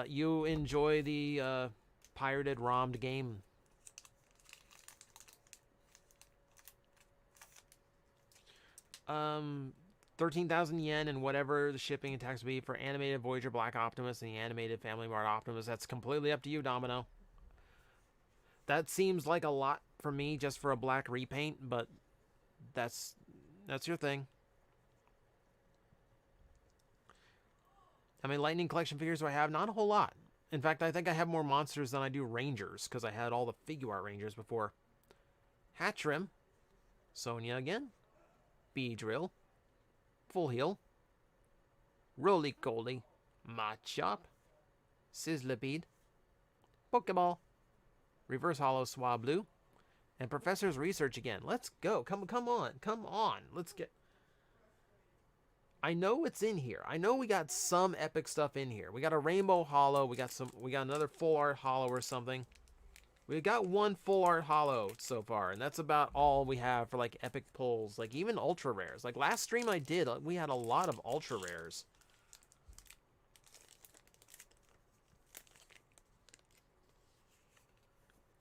S1: You enjoy the pirated, ROMmed game. Um, 13,000 yen and whatever the shipping and tax will be for animated Voyager Black Optimus and the animated Family Mart Optimus. That's completely up to you, Domino. That seems like a lot for me just for a black repaint, but that's your thing. How many Lightning Collection figures do I have? Not a whole lot. In fact, I think I have more monsters than I do Rangers, because I had all the figure art Rangers before. Hatchrim. Sonia again. Beedrill. Full Heal. Roly-Goly. Machop. Sizzlipede. Pokeball. Reverse Hollow Swablu. And Professor's Research again. Let's go. Come on. Let's get... I know it's in here. I know we got some epic stuff in here. We got a Rainbow Hollow. We got another Full Art Hollow or something. We got one Full Art Hollow so far, and that's about all we have for like epic pulls. Like even ultra rares. Like last stream I did, we had a lot of ultra rares.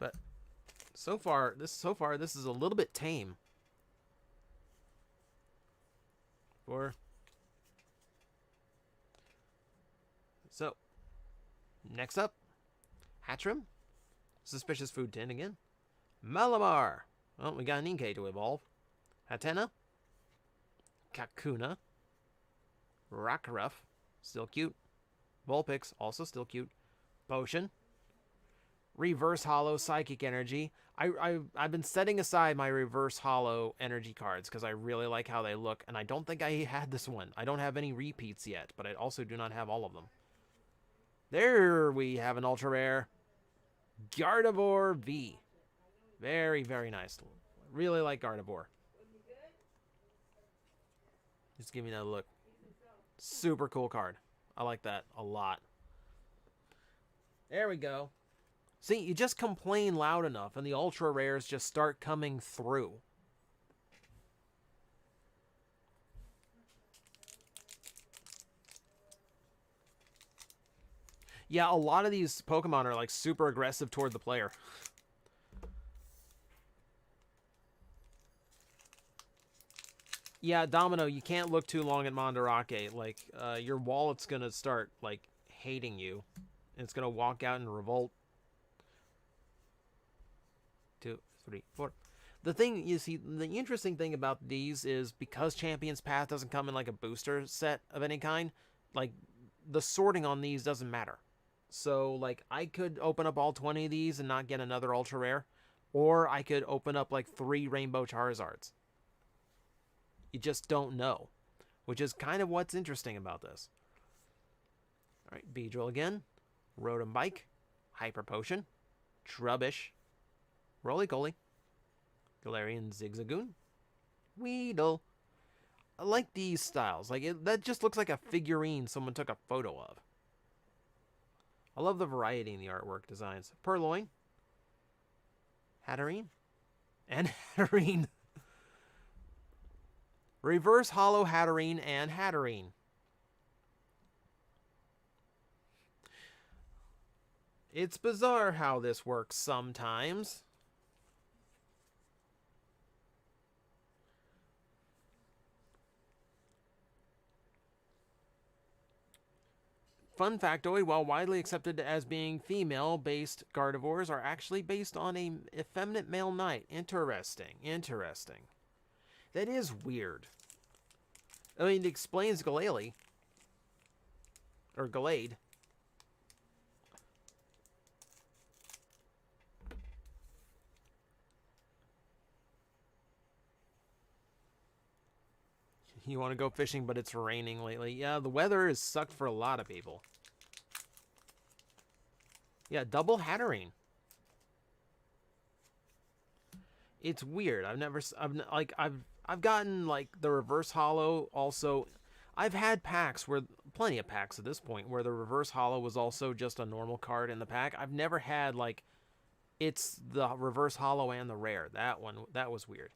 S1: But so far this is a little bit tame. So, next up, Hatchrim, Suspicious Food Tin again, Malamar. Well, we got an Inkay to evolve. Hatena, Kakuna, Rockruff, still cute. Vulpix, also still cute. Potion, Reverse Hollow Psychic Energy. I've been setting aside my Reverse Hollow Energy cards because I really like how they look, and I don't think I had this one. I don't have any repeats yet, but I also do not have all of them. There we have an ultra rare. Gardevoir V. Very, very nice. Really like Gardevoir. Just give me that look. Super cool card. I like that a lot. There we go. See, you just complain loud enough and the ultra rares just start coming through. Yeah, a lot of these Pokemon are like super aggressive toward the player. Yeah, Domino, you can't look too long at Mandarake. Like, your wallet's gonna start, like, hating you. And it's gonna walk out in revolt. 2, 3, 4. The thing, you see, the interesting thing about these is because Champion's Path doesn't come in, like, a booster set of any kind, like, the sorting on these doesn't matter. So, like, I could open up all 20 of these and not get another Ultra Rare. Or I could open up, like, 3 Rainbow Charizards. You just don't know, which is kind of what's interesting about this. All right, Beedrill again, Rotom Bike, Hyper Potion, Trubbish, Roly-Coly, Galarian Zigzagoon, Weedle. I like these styles. Like, that just looks like a figurine someone took a photo of. I love the variety in the artwork designs. Purloin, Hatterene, and Hatterene. Reverse Hollow Hatterene and Hatterene. It's bizarre how this works sometimes. Fun factoid, while widely accepted as being female-based Gardevoirs are actually based on a effeminate male knight. Interesting. Interesting. That is weird. I mean, it explains Galale. Or Galade. You want to go fishing, but it's raining lately. Yeah, the weather has sucked for a lot of people. Yeah, double Hatterene. It's weird. I've gotten like the reverse hollow also. I've had packs where plenty of packs at this point where the reverse hollow was also just a normal card in the pack. I've never had like it's the reverse hollow and the rare. That was weird.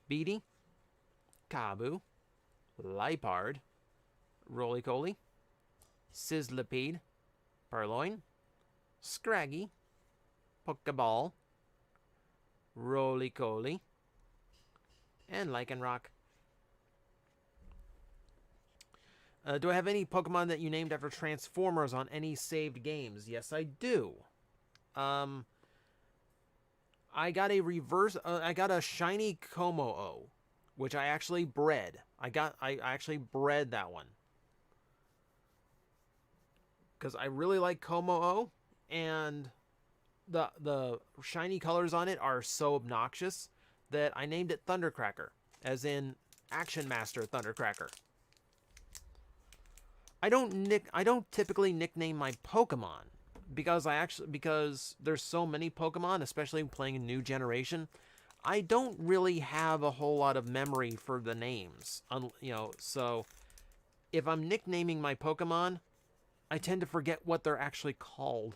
S1: Beatty, Kabu, Lipard, Roly-Coly, Sizzlipede, Purloin, Scraggy, Pokeball, Roly-Coly, and Lycanroc. Do I have any Pokemon that you named after Transformers on any saved games? Yes, I do. I got a I got a shiny Komo-o, which I actually bred. I actually bred that one. Because I really like Komo-o, and the shiny colors on it are so obnoxious that I named it Thundercracker, as in Action Master Thundercracker. I don't typically nickname my Pokemon because there's so many Pokemon, especially playing a new generation. I don't really have a whole lot of memory for the names, so if I'm nicknaming my Pokemon, I tend to forget what they're actually called.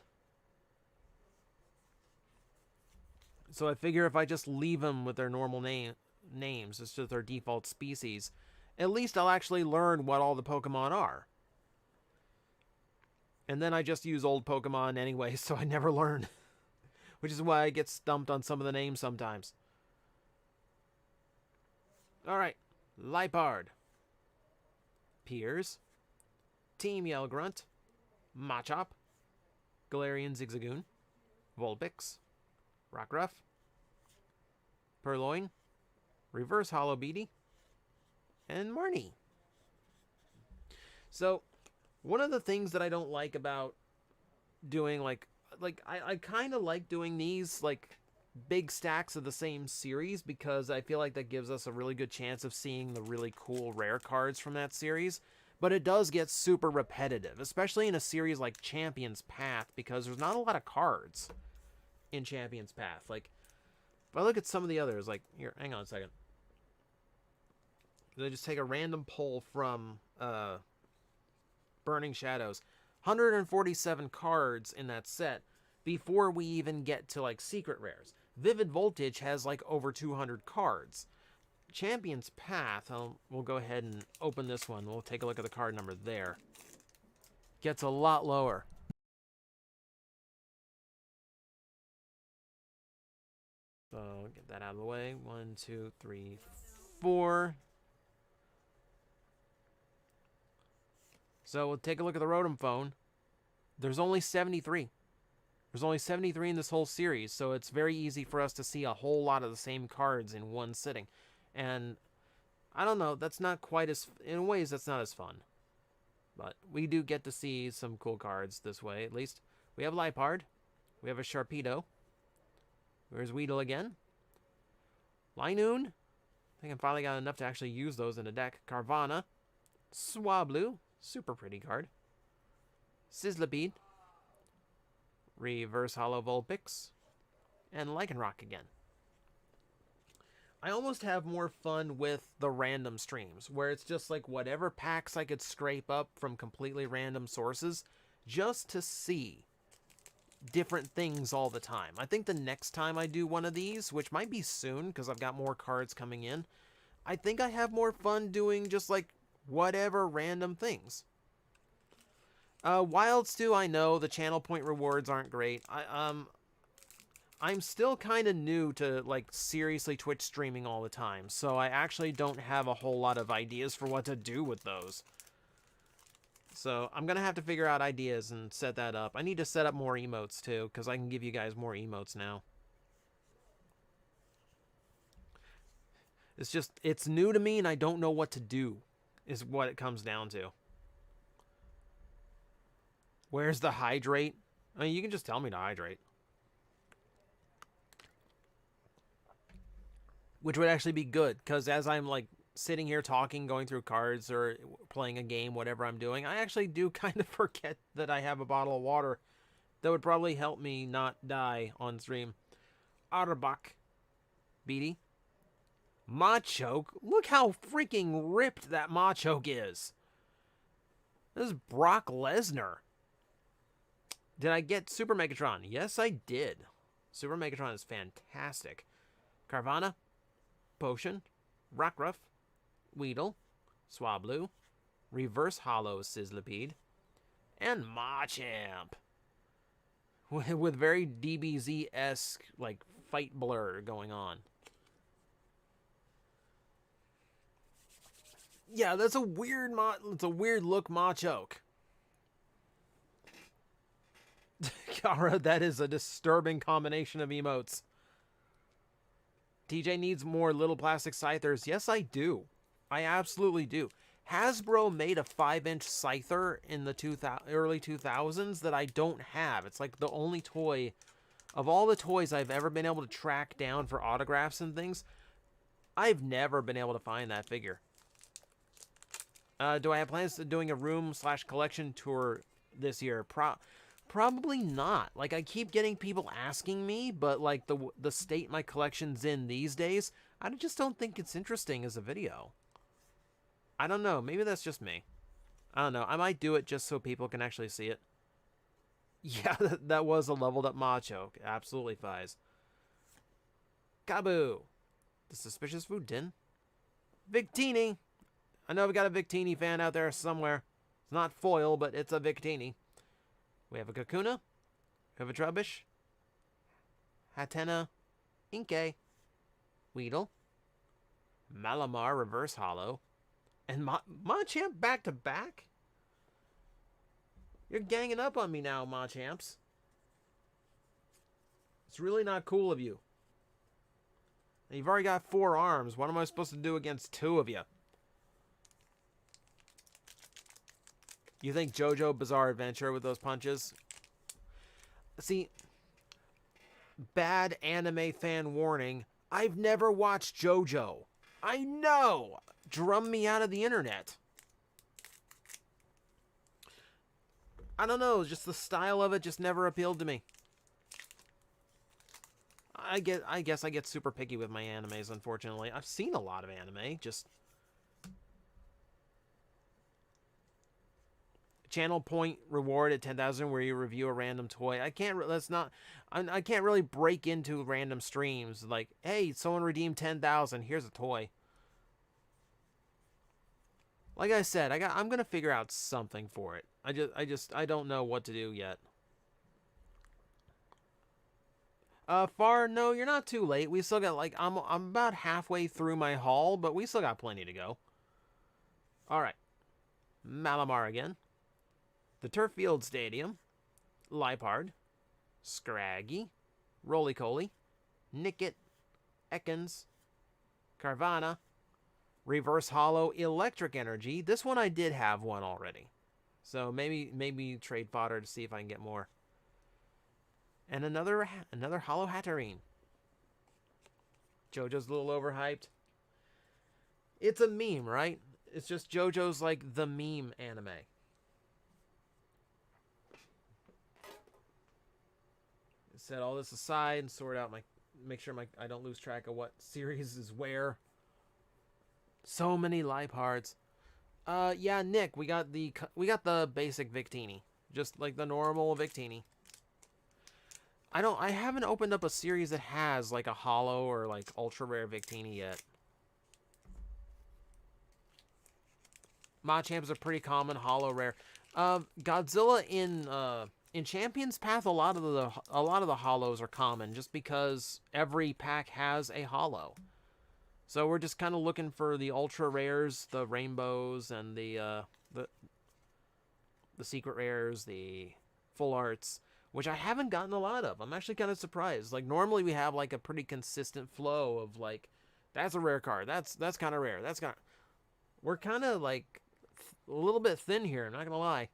S1: So I figure if I just leave them with their normal names, it's just their default species, at least I'll actually learn what all the Pokemon are. And then I just use old Pokemon anyway, so I never learn. Which is why I get stumped on some of the names sometimes. Alright, Lipard, Piers, Team Yellgrunt, Machop, Galarian Zigzagoon, Vulpix, Rockruff, Purloin, Reverse Hollow Beatty, and Marnie. So, one of the things that I don't like about doing, I kind of like doing these, big stacks of the same series, because I feel like that gives us a really good chance of seeing the really cool rare cards from that series. But it does get super repetitive, especially in a series like Champion's Path, because there's not a lot of cards in Champion's Path. Like, if I look at some of the others, here, hang on a second. They just take a random poll from Burning Shadows. 147 cards in that set before we even get to, secret rares. Vivid Voltage has, over 200 cards. Champion's Path, we'll go ahead and open this one. We'll take a look at the card number there. gets a lot lower. So get that out of the way. 1, 2, 3, 4. So we'll take a look at the Rotom phone. There's only 73. There's only 73 in this whole series, so it's very easy for us to see a whole lot of the same cards in one sitting. And I don't know, that's not quite as... In ways, that's not as fun. But we do get to see some cool cards this way, at least. We have Liepard. We have a Sharpedo. Where's Weedle again? Linoon. I think I finally got enough to actually use those in a deck. Carvana. Swablu. Super pretty card. Sizzlipede. Reverse Hollow Vulpix. And Lycanroc again. I almost have more fun with the random streams, where it's just like whatever packs I could scrape up from completely random sources, just to see different things all the time. I think the next time I do one of these, which might be soon because I've got more cards coming in, I think I have more fun doing just like whatever random things. Wild Stew, I know the channel point rewards aren't great. I'm still kind of new to like seriously Twitch streaming all the time, so I actually don't have a whole lot of ideas for what to do with those. So I'm gonna have to figure out ideas and set that up. I need to set up more emotes too, because I can give you guys more emotes now. It's just, it's new to me and I don't know what to do, is what it comes down to. Where's the hydrate? I mean, you can just tell me to hydrate. Which would actually be good, because as I'm like sitting here talking, going through cards, or playing a game, whatever I'm doing, I actually do kind of forget that I have a bottle of water that would probably help me not die on stream. Otterbach. Beatty. Machoke. Look how freaking ripped that Machoke is. This is Brock Lesnar. Did I get Super Megatron? Yes, I did. Super Megatron is fantastic. Carvana. Potion. Rockruff. Weedle. Swablu. Reverse Hollow Sizzlipede. And Machamp. With very DBZ-esque, like, fight blur going on. Yeah, that's a weird look Machoke. Kara, that is a disturbing combination of emotes. TJ needs more little plastic scythers. Yes, I do. I absolutely do. Hasbro made a 5-inch scyther in the early 2000s that I don't have. It's like the only toy of all the toys I've ever been able to track down for autographs and things. I've never been able to find that figure. Do I have plans of doing a room/collection tour this year? Probably not. Like, I keep getting people asking me, but like the state my collection's in these days, I just don't think it's interesting as a video. I don't know. Maybe that's just me. I don't know. I might do it just so people can actually see it. Yeah, that was a leveled up Machoke. Absolutely, Fies. Kaboo. The Suspicious Food Tin. Victini. I know we got a Victini fan out there somewhere. It's not foil, but it's a Victini. We have a Kakuna. We have a Trubbish. Hatena. Inkay. Weedle. Malamar Reverse Hollow. And Machamp back to back? You're ganging up on me now, Machamps. It's really not cool of you. And you've already got 4 arms. What am I supposed to do against 2 of you? You think JoJo Bizarre Adventure with those punches? See, bad anime fan warning. I've never watched JoJo. I know! Drum me out of the internet. I don't know, just the style of it just never appealed to me. I guess I get super picky with my animes, unfortunately. I've seen a lot of anime, just... Channel point reward at 10,000 where you review a random toy. I can't really break into random streams like, hey, someone redeemed 10,000, here's a toy. Like I said, I'm gonna figure out something for it. I don't know what to do yet. Far, no, you're not too late. We still got like I'm about halfway through my haul, but we still got plenty to go. All right, Malamar again. The Turf Field Stadium, Lipard, Scraggy, Roly-Coly, Nickit, Ekans, Carvana, Reverse Hollow, Electric Energy. This one I did have one already. So maybe trade fodder to see if I can get more. And another Hollow Hatterene. JoJo's a little overhyped. It's a meme, right? It's just JoJo's like the meme anime. Set all this aside and sort out make sure I don't lose track of what series is where. So many Lipards. Yeah, Nick, we got the basic Victini, just like the normal Victini. I haven't opened up a series that has like a hollow or like ultra rare Victini yet. Machamp's a pretty common hollow rare. Godzilla in Champion's Path, a lot of the hollows are common just because every pack has a hollow. So we're just kind of looking for the ultra rares, the rainbows, and the secret rares, the full arts, which I haven't gotten a lot of. I'm actually kind of surprised. Like normally we have like a pretty consistent flow of like, that's a rare card. That's kind of rare. We're kind of like a little bit thin here. I'm not gonna lie.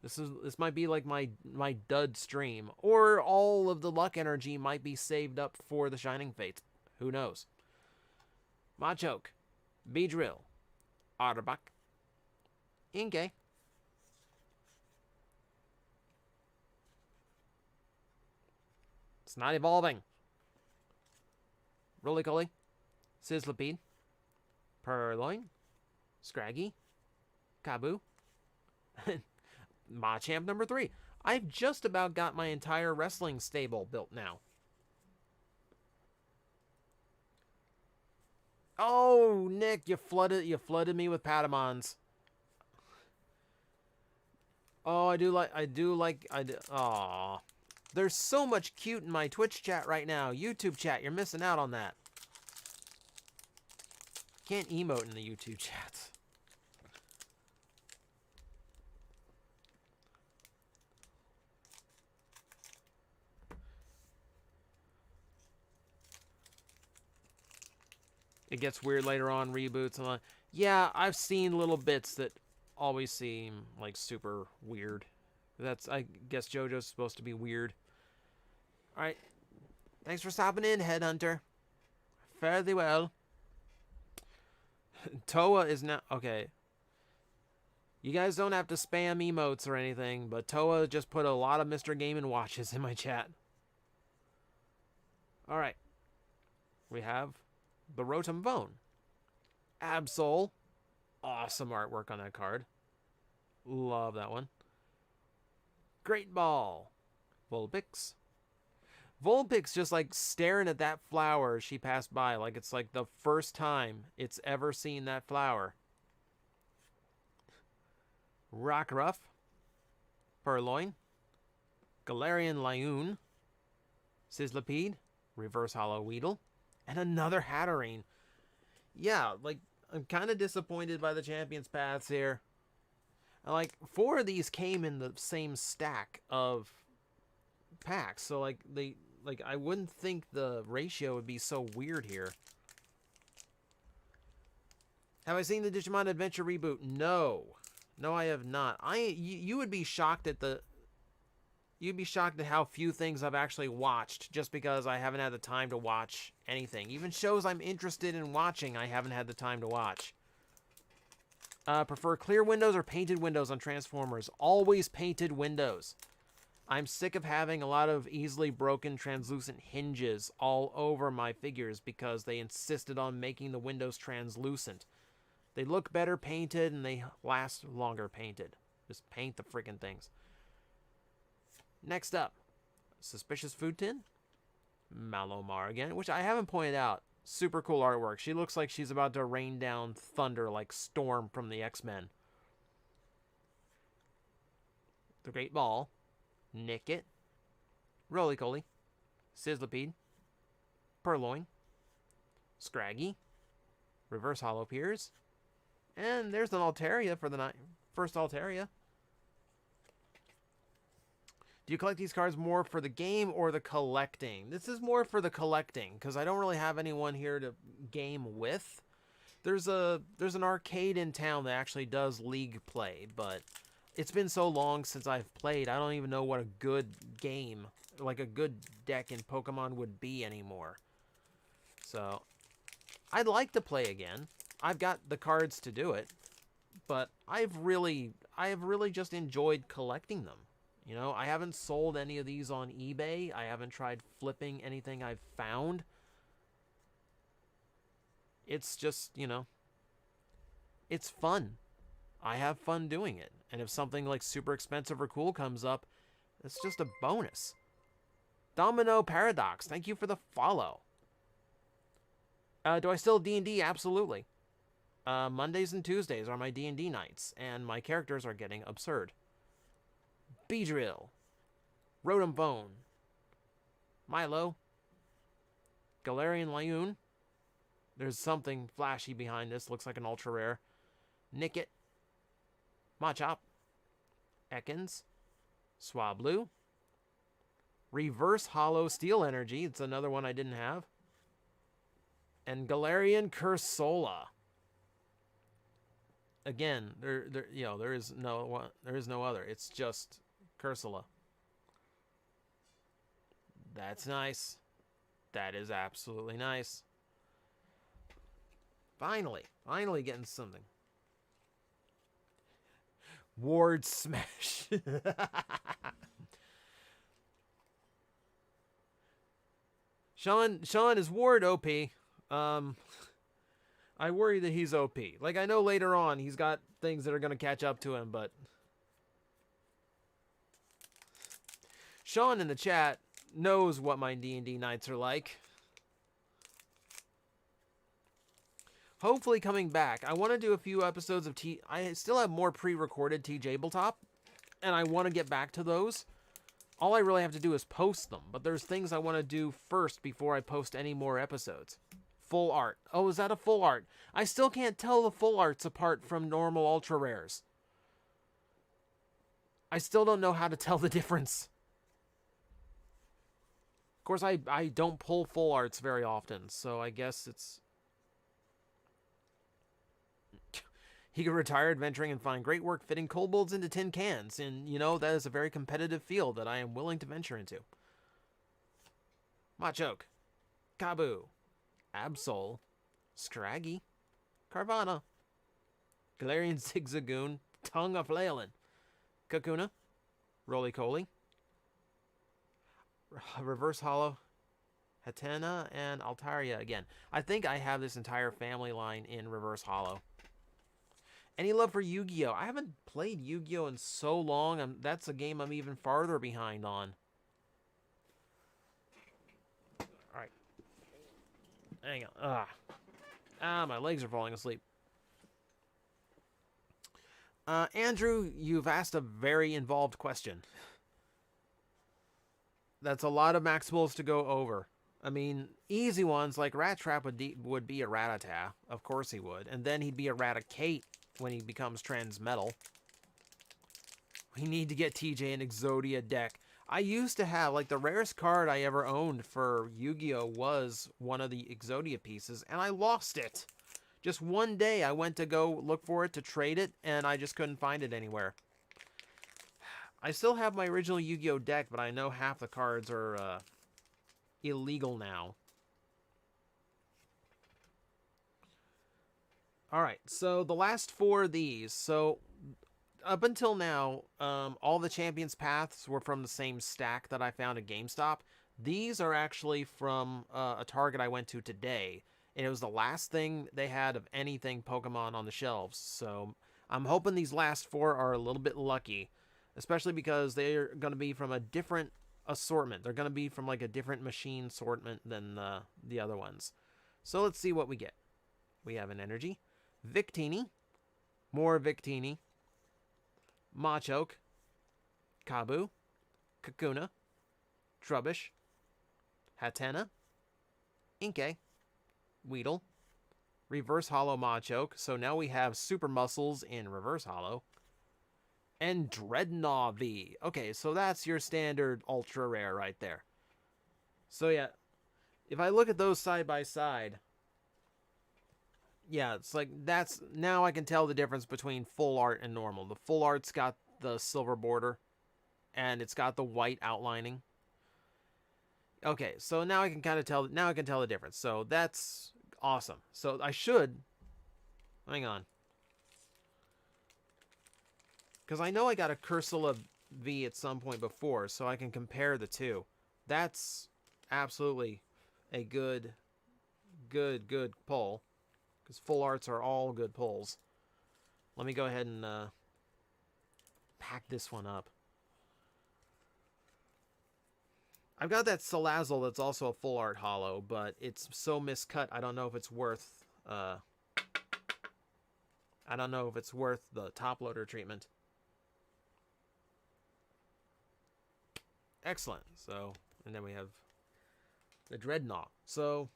S1: This might be like my dud stream, or all of the luck energy might be saved up for the Shining Fates. Who knows? Machoke, Beedrill, Arbok, Inkay, it's not evolving. Roly-Coly, Sizzlipede, Purloin, Scraggy, Kabu, Machamp number 3. I've just about got my entire wrestling stable built now. Oh, Nick, you flooded me with Patamons. Oh, I do like. Aw. There's so much cute in my Twitch chat right now. YouTube chat, you're missing out on that. Can't emote in the YouTube chats. It gets weird later on, reboots and all. Yeah, I've seen little bits that always seem like super weird. I guess JoJo's supposed to be weird. Alright. Thanks for stopping in, Headhunter. Fare thee well. Toa is now... Okay. You guys don't have to spam emotes or anything, but Toa just put a lot of Mr. Game & Watches in my chat. Alright. We have the Rotom Bone. Absol. Awesome artwork on that card. Love that one. Great Ball. Vulpix. Vulpix just like staring at that flower as she passed by, like it's like the first time it's ever seen that flower. Rockruff. Purloin. Galarian Lioon. Sizzlipede. Reverse Hollow Weedle. And another Hatterene. Yeah, like, I'm kind of disappointed by the Champion's Paths here. Like, 4 of these came in the same stack of packs. So, like, I wouldn't think the ratio would be so weird here. Have I seen the Digimon Adventure reboot? No. No, I have not. You would be shocked at You'd be shocked at how few things I've actually watched just because I haven't had the time to watch anything. Even shows I'm interested in watching, I haven't had the time to watch. Prefer clear windows or painted windows on Transformers? Always painted windows. I'm sick of having a lot of easily broken translucent hinges all over my figures because they insisted on making the windows translucent. They look better painted and they last longer painted. Just paint the freaking things. Next up, Suspicious Food Tin, Malomar again, which I haven't pointed out. Super cool artwork. She looks like she's about to rain down thunder like Storm from the X-Men. The Great Ball. Nickit. Roly-Coly. Sizzlipede. Purloin. Scraggy. Reverse Hollow Piers. And there's an Altaria for the first Altaria. Do you collect these cards more for the game or the collecting? This is more for the collecting, because I don't really have anyone here to game with. There's an arcade in town that actually does League play, but it's been so long since I've played, I don't even know what a good game, like a good deck in Pokemon would be anymore. So, I'd like to play again. I've got the cards to do it, but I have really just enjoyed collecting them. You know, I haven't sold any of these on eBay. I haven't tried flipping anything I've found. It's just, you know, it's fun. I have fun doing it. And if something like super expensive or cool comes up, it's just a bonus. Domino Paradox, thank you for the follow. Do I still D&D? Absolutely. Mondays and Tuesdays are my D&D nights, and my characters are getting absurd. Beedrill, Rotom Bone, Milo, Galarian Lyoon. There's something flashy behind this. Looks like an ultra rare. Nickit, Machop, Ekans, Swablu, Reverse Hollow Steel Energy. It's another one I didn't have. And Galarian Cursola. Again, there is no other. It's just Cursola. That's nice. That is absolutely nice. Finally getting something. Ward Smash. Sean is Ward OP. I worry that he's OP. Like, I know later on he's got things that are going to catch up to him, but Sean in the chat knows what my D&D nights are like. Hopefully coming back. I want to do a few episodes of I still have more pre-recorded TJabletop, and I want to get back to those. All I really have to do is post them, but there's things I want to do first before I post any more episodes. Full art. Oh, is that a full art? I still can't tell the full arts apart from normal ultra rares. I still don't know how to tell the difference. Of course, I don't pull full arts very often, so I guess it's... He could retire adventuring and find great work fitting kobolds into tin cans, and, you know, that is a very competitive field that I am willing to venture into. Machoke. Kabu. Absol. Scraggy. Carvana. Galarian Zigzagoon. Tongue of Flailin. Kakuna. Roly-Coly. Reverse Hollow. Hatena and Altaria again. I think I have this entire family line in Reverse Hollow. Any love for Yu-Gi-Oh? I haven't played Yu-Gi-Oh in so long. That's a game I'm even farther behind on. Alright. Hang on. My legs are falling asleep. Andrew, you've asked a very involved question. That's a lot of Maximals to go over. I mean, easy ones like Rat Trap would be a Rattata. Of course he would. And then he'd be a Raticate when he becomes Transmetal. We need to get TJ an Exodia deck. I used to have, like, the rarest card I ever owned for Yu-Gi-Oh! Was one of the Exodia pieces, and I lost it. Just one day I went to go look for it to trade it, and I just couldn't find it anywhere. I still have my original Yu-Gi-Oh! Deck, but I know half the cards are illegal now. Alright, so the last four of these. So, up until now, all the Champions Paths were from the same stack that I found at GameStop. These are actually from a Target I went to today. And it was the last thing they had of anything Pokemon on the shelves. So, I'm hoping these last four are a little bit lucky. Especially because they're going to be from a different assortment. They're going to be from like a different machine assortment than the other ones. So let's see what we get. We have an energy. Victini. More Victini. Machoke. Kabu. Kakuna. Trubbish. Hatena. Inkay. Weedle. Reverse Hollow Machoke. So now we have Super Muscles in Reverse Hollow. And Dreadnought V. Okay, so that's your standard Ultra Rare right there. So yeah, if I look at those side by side, yeah, it's like that's now I can tell the difference between full art and normal. The full art's got the silver border and it's got the white outlining. Okay, so now I can kind of tell, now I can tell the difference. So that's awesome. So I should, hang on. Because I know I got a Cursula V at some point before, so I can compare the two. That's absolutely a good pull. Because full arts are all good pulls. Let me go ahead and pack this one up. I've got that Salazzle that's also a full art hollow, but it's so miscut, I don't know if it's worth the top loader treatment. Excellent. So, and then we have the Dreadnought. So,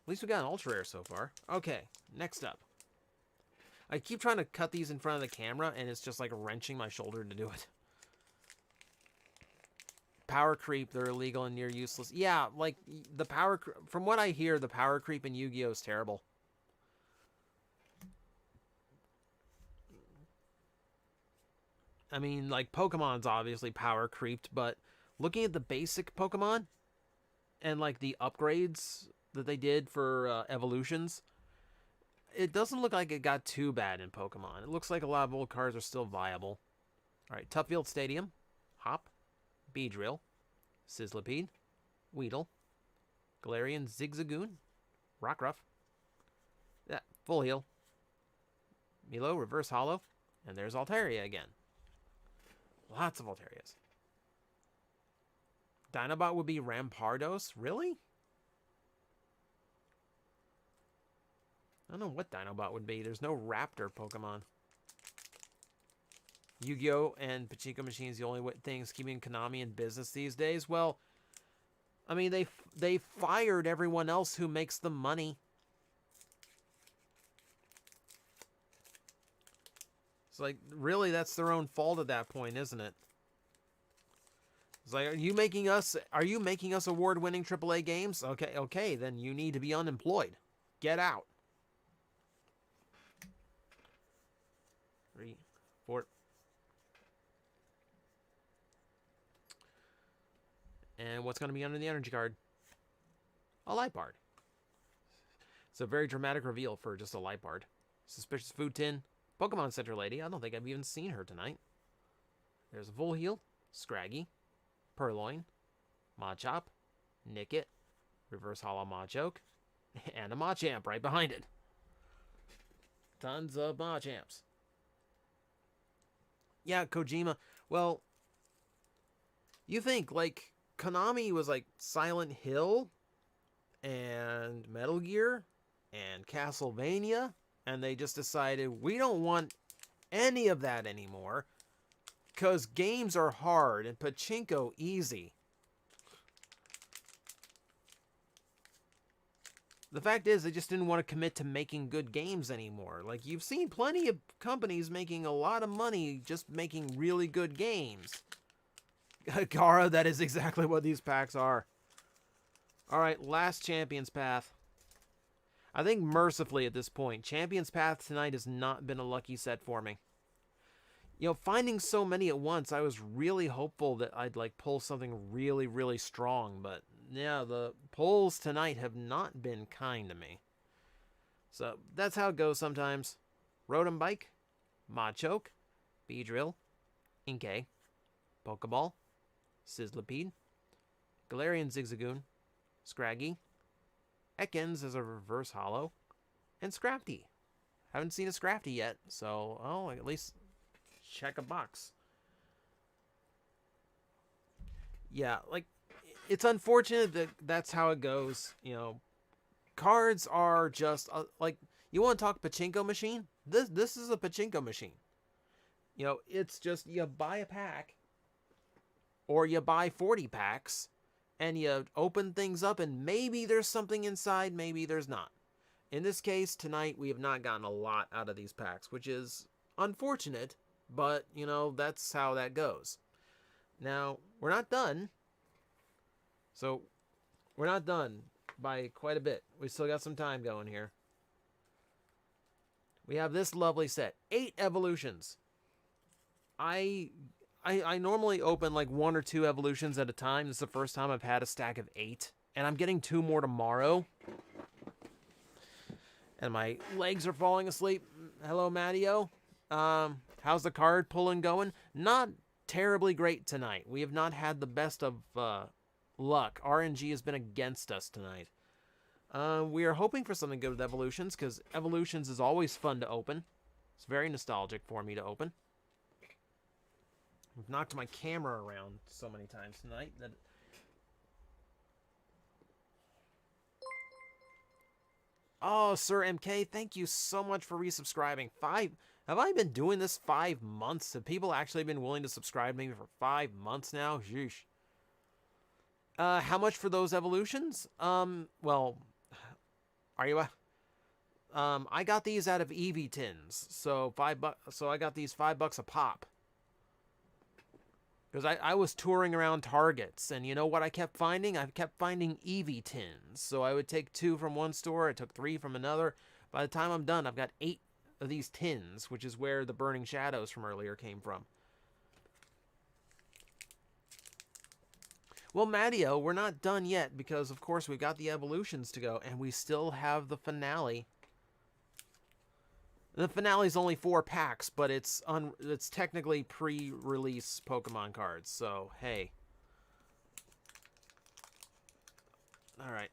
S1: at least we got an Ultra Rare so far. Okay, next up. I keep trying to cut these in front of the camera, and it's just like wrenching my shoulder to do it. Power creep, they're illegal and near useless. Yeah, like, the power... From what I hear, the power creep in Yu-Gi-Oh! Is terrible. I mean, like, Pokemon's obviously power creeped, but looking at the basic Pokemon and, like, the upgrades that they did for evolutions, it doesn't look like it got too bad in Pokemon. It looks like a lot of old cards are still viable. All right, Tuffield Stadium, Hop, Beedrill, Sizzlipede, Weedle, Galarian Zigzagoon, Rockruff, yeah, Full Heal, Milo, Reverse Hollow, and there's Altaria again. Lots of Altarias. Dinobot would be Rampardos? Really? I don't know what Dinobot would be. There's no Raptor Pokemon. Yu-Gi-Oh! And Pachinko machines, the only things keeping Konami in business these days. Well, I mean, they fired everyone else who makes the money. It's like, really, that's their own fault at that point, isn't it? It's like, are you making us award-winning AAA games? Okay, then you need to be unemployed. Get out. 3, 4. And what's going to be under the energy card? A Lipard. It's a very dramatic reveal for just a Lipard. Suspicious Food Tin. Pokemon Center Lady. I don't think I've even seen her tonight. There's a Full Heal. Scraggy. Purloin. Machop. Nickit. Reverse Hollow Machoke. And a Machamp right behind it. Tons of Machamps. Yeah, Kojima. Well, you think, like, Konami was like Silent Hill and Metal Gear and Castlevania, and they just decided we don't want any of that anymore because games are hard and Pachinko easy. The fact is, they just didn't want to commit to making good games anymore. Like, you've seen plenty of companies making a lot of money just making really good games. Gara, that is exactly what these packs are. Alright, last Champion's Path. I think mercifully at this point, Champion's Path tonight has not been a lucky set for me. You know, finding so many at once, I was really hopeful that I'd, like, pull something really, really strong. But, yeah, the pulls tonight have not been kind to me. So, that's how it goes sometimes. Rotom Bike, Machoke, Beedrill, Inkay, Pokeball, Sizzlipede, Galarian Zigzagoon, Scraggy, Ekans as a Reverse Hollow, and Scrafty. Haven't seen a Scrafty yet, so I'll at least check a box. Yeah, like, it's unfortunate that that's how it goes. You know, cards are just like, you want to talk pachinko machine? This is a pachinko machine. You know, it's just you buy a pack or you buy 40 packs and you open things up and maybe there's something inside, maybe there's not. In this case, tonight, we have not gotten a lot out of these packs, which is unfortunate, but, you know, that's how that goes. Now, we're not done. So, we're not done by quite a bit. We still got some time going here. We have this lovely set. 8 evolutions. I normally open like 1 or 2 evolutions at a time. This is the first time I've had a stack of 8. And I'm getting 2 more tomorrow. And my legs are falling asleep. Hello, Mattio. How's the card pulling going? Not terribly great tonight. We have not had the best of luck. RNG has been against us tonight. We are hoping for something good with Evolutions, because Evolutions is always fun to open. It's very nostalgic for me to open. I've knocked my camera around so many times tonight that... Oh, Sir MK, thank you so much for resubscribing. Have I been doing this 5 months? Have people actually been willing to subscribe to me for 5 months now? Sheesh. How much for those evolutions? Well, are you... I got these out of Eevee tins, so so I got these $5 a pop. Because I was touring around Targets, and you know what I kept finding? I kept finding Eevee tins. So I would take 2 from one store, I took 3 from another. By the time I'm done, I've got 8 of these tins, which is where the Burning Shadows from earlier came from. Well, Mattio, we're not done yet, because of course we've got the evolutions to go, and we still have the finale. The finale's only 4 packs, but it's technically pre-release Pokemon cards, so hey. Alright.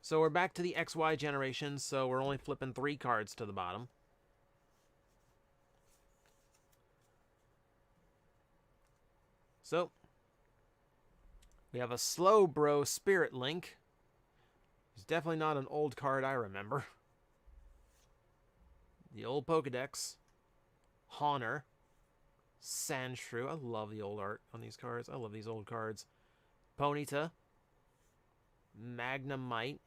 S1: So we're back to the XY generation, so we're only flipping 3 cards to the bottom. So, we have a Slowbro Spirit Link. He's definitely not an old card I remember. The old Pokedex, Honor, Sandshrew. I love the old art on these cards. I love these old cards. Ponyta, Magnemite,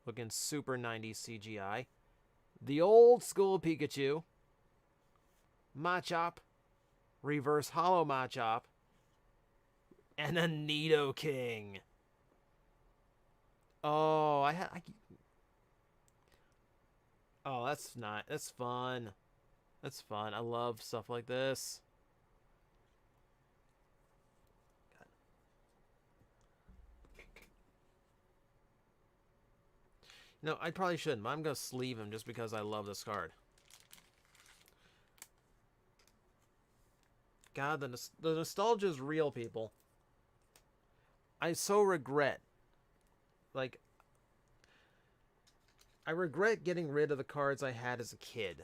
S1: looking super 90s CGI. The old school Pikachu, Machop, Reverse Hollow Machop, and a Nidoking. Oh, oh, that's fun. That's fun. I love stuff like this. No, I probably shouldn't, but I'm going to sleeve him just because I love this card. God, the nostalgia is real, people. I so regret. Like, I regret getting rid of the cards I had as a kid.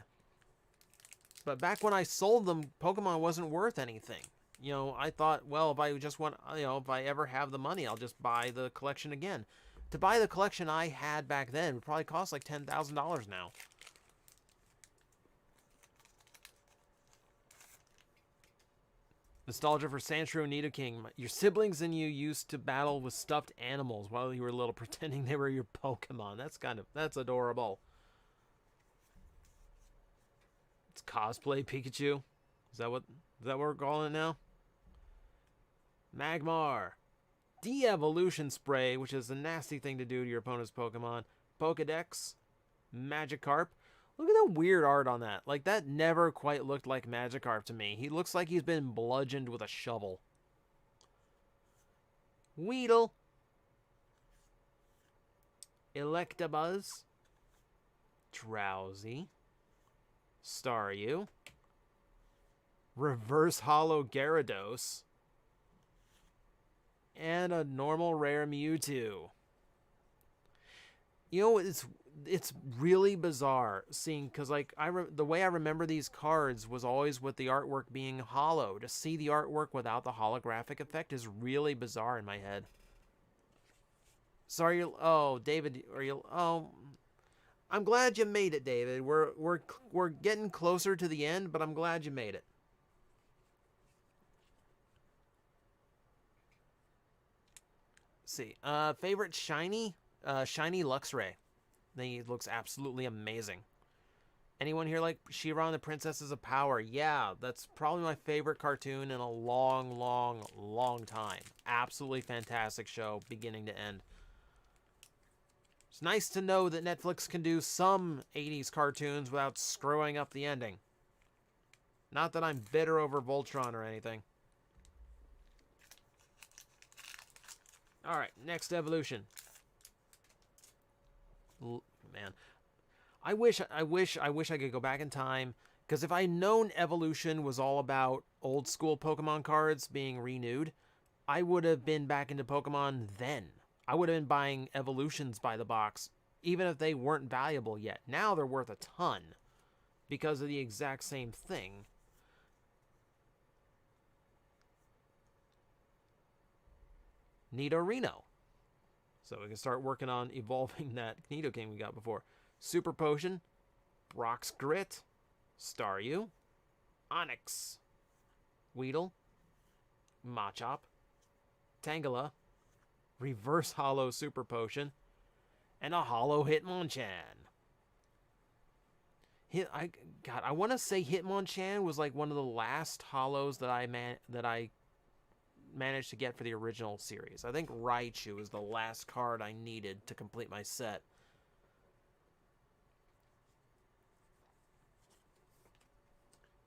S1: But back when I sold them, Pokemon wasn't worth anything. You know, I thought, well, if I just want, you know, if I ever have the money, I'll just buy the collection again. To buy the collection I had back then would probably cost like $10,000 now. Nostalgia for Sandshrew and Nidoking. Your siblings and you used to battle with stuffed animals while you were little, pretending they were your Pokemon. That's adorable. It's cosplay Pikachu. Is that what we're calling it now? Magmar. De-evolution spray, which is a nasty thing to do to your opponent's Pokemon. Pokedex. Magikarp. Look at the weird art on that. Like, that never quite looked like Magikarp to me. He looks like he's been bludgeoned with a shovel. Weedle. Electabuzz. Drowsy. Staryu. Reverse Hollow Gyarados. And a normal rare Mewtwo. You know, it's really bizarre seeing, because like the way I remember these cards was always with the artwork being hollow. To see the artwork without the holographic effect is really bizarre in my head. Sorry, oh David, are you? Oh, I'm glad you made it, David. We're getting closer to the end, but I'm glad you made it. Let's see, favorite shiny, shiny Luxray. I think it looks absolutely amazing. Anyone here like She-Ra and the Princesses of Power? Yeah, that's probably my favorite cartoon in a long, long, long time. Absolutely fantastic show, beginning to end. It's nice to know that Netflix can do some 80s cartoons without screwing up the ending. Not that I'm bitter over Voltron or anything. Alright, next evolution. Man, I wish I could go back in time, because if I'd known evolution was all about old school Pokemon cards being renewed, I would have been back into Pokemon then. I would have been buying evolutions by the box, even if they weren't valuable yet. Now they're worth a ton because of the exact same thing. Nidorino. So we can start working on evolving that Nidoking we got before. Super Potion, Brock's Grit, Staryu, Onix, Weedle, Machop, Tangela, Reverse Hollow Super Potion, and a Hollow Hitmonchan. I want to say Hitmonchan was like one of the last hollows that I managed to get for the original series. I think Raichu is the last card I needed to complete my set.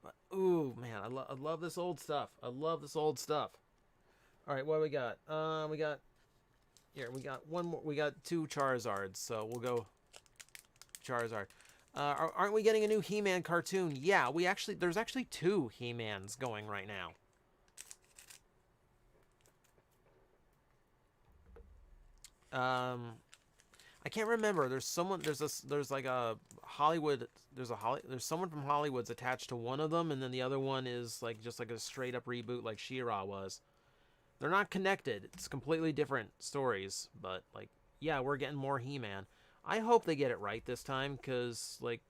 S1: But, ooh, man, I love this old stuff. I love this old stuff. All right, what do we got? We got one more. We got 2 Charizards, so we'll go Charizard. Aren't we getting a new He-Man cartoon? Yeah, there's actually 2 He-Mans going right now. I can't remember. There's someone. There's like a Hollywood. There's someone from Hollywood's attached to one of them, and then the other one is like just like a straight up reboot, like She-Ra was. They're not connected. It's completely different stories. But like, yeah, we're getting more He-Man. I hope they get it right this time, because like,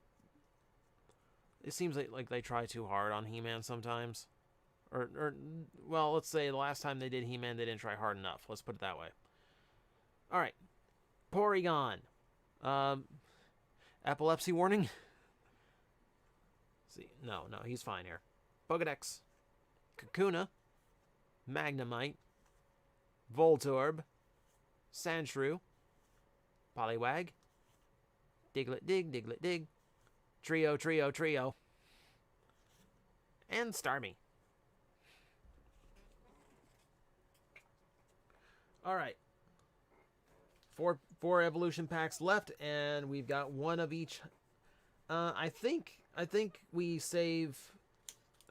S1: it seems like they try too hard on He-Man sometimes. Or well, let's say the last time they did He-Man, they didn't try hard enough. Let's put it that way. All right, Porygon. Epilepsy warning? See, no, he's fine here. Pokedex. Kakuna. Magnemite. Voltorb. Sandshrew. Poliwag. Diglett Dig. Trio. And Starmie. All right. Four evolution packs left, and we've got one of each. I think we save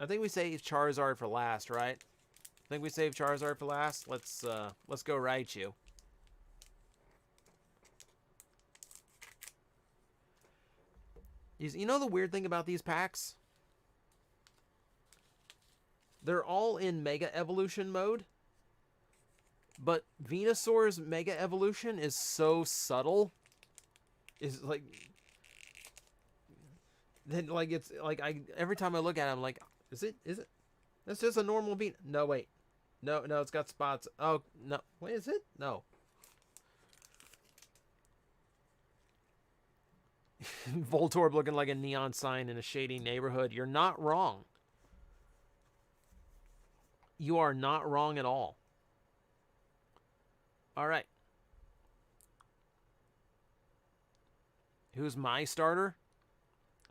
S1: Charizard for last, right? I think we save Charizard for last. Let's go Raichu. You know the weird thing about these packs? They're all in Mega Evolution mode. But Venusaur's Mega Evolution is so subtle. Is like... Then, like, it's... Like, every time I look at it, I'm like, is it? That's just a normal bean. No, wait. No, it's got spots. Oh, no. Wait, is it? No. Voltorb looking like a neon sign in a shady neighborhood. You're not wrong. You are not wrong at all. All right. Who's my starter?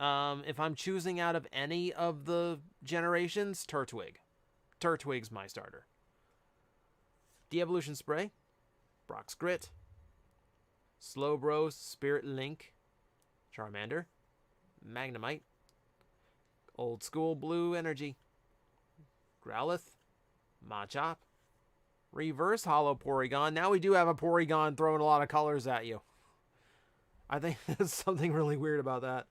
S1: If I'm choosing out of any of the generations, Turtwig. Turtwig's my starter. De-Evolution Spray. Brock's Grit. Slowbro, Spirit Link. Charmander. Magnemite. Old School Blue Energy. Growlithe. Machop. Reverse Hollow Porygon. Now we do have a Porygon throwing a lot of colors at you. I think there's something really weird about that.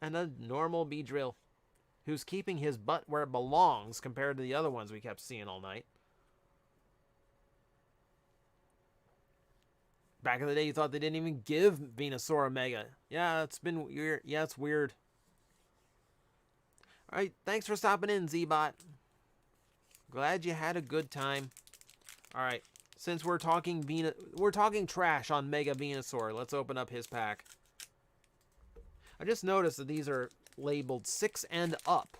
S1: And a normal Beedrill, who's keeping his butt where it belongs compared to the other ones we kept seeing all night. Back in the day, you thought they didn't even give Venusaur a Mega. Yeah, it's been weird. Yeah, it's weird. All right, thanks for stopping in, Z-Bot. Glad you had a good time. All right, since we're talking trash on Mega Venusaur, let's open up his pack. I just noticed that these are labeled 6 and up.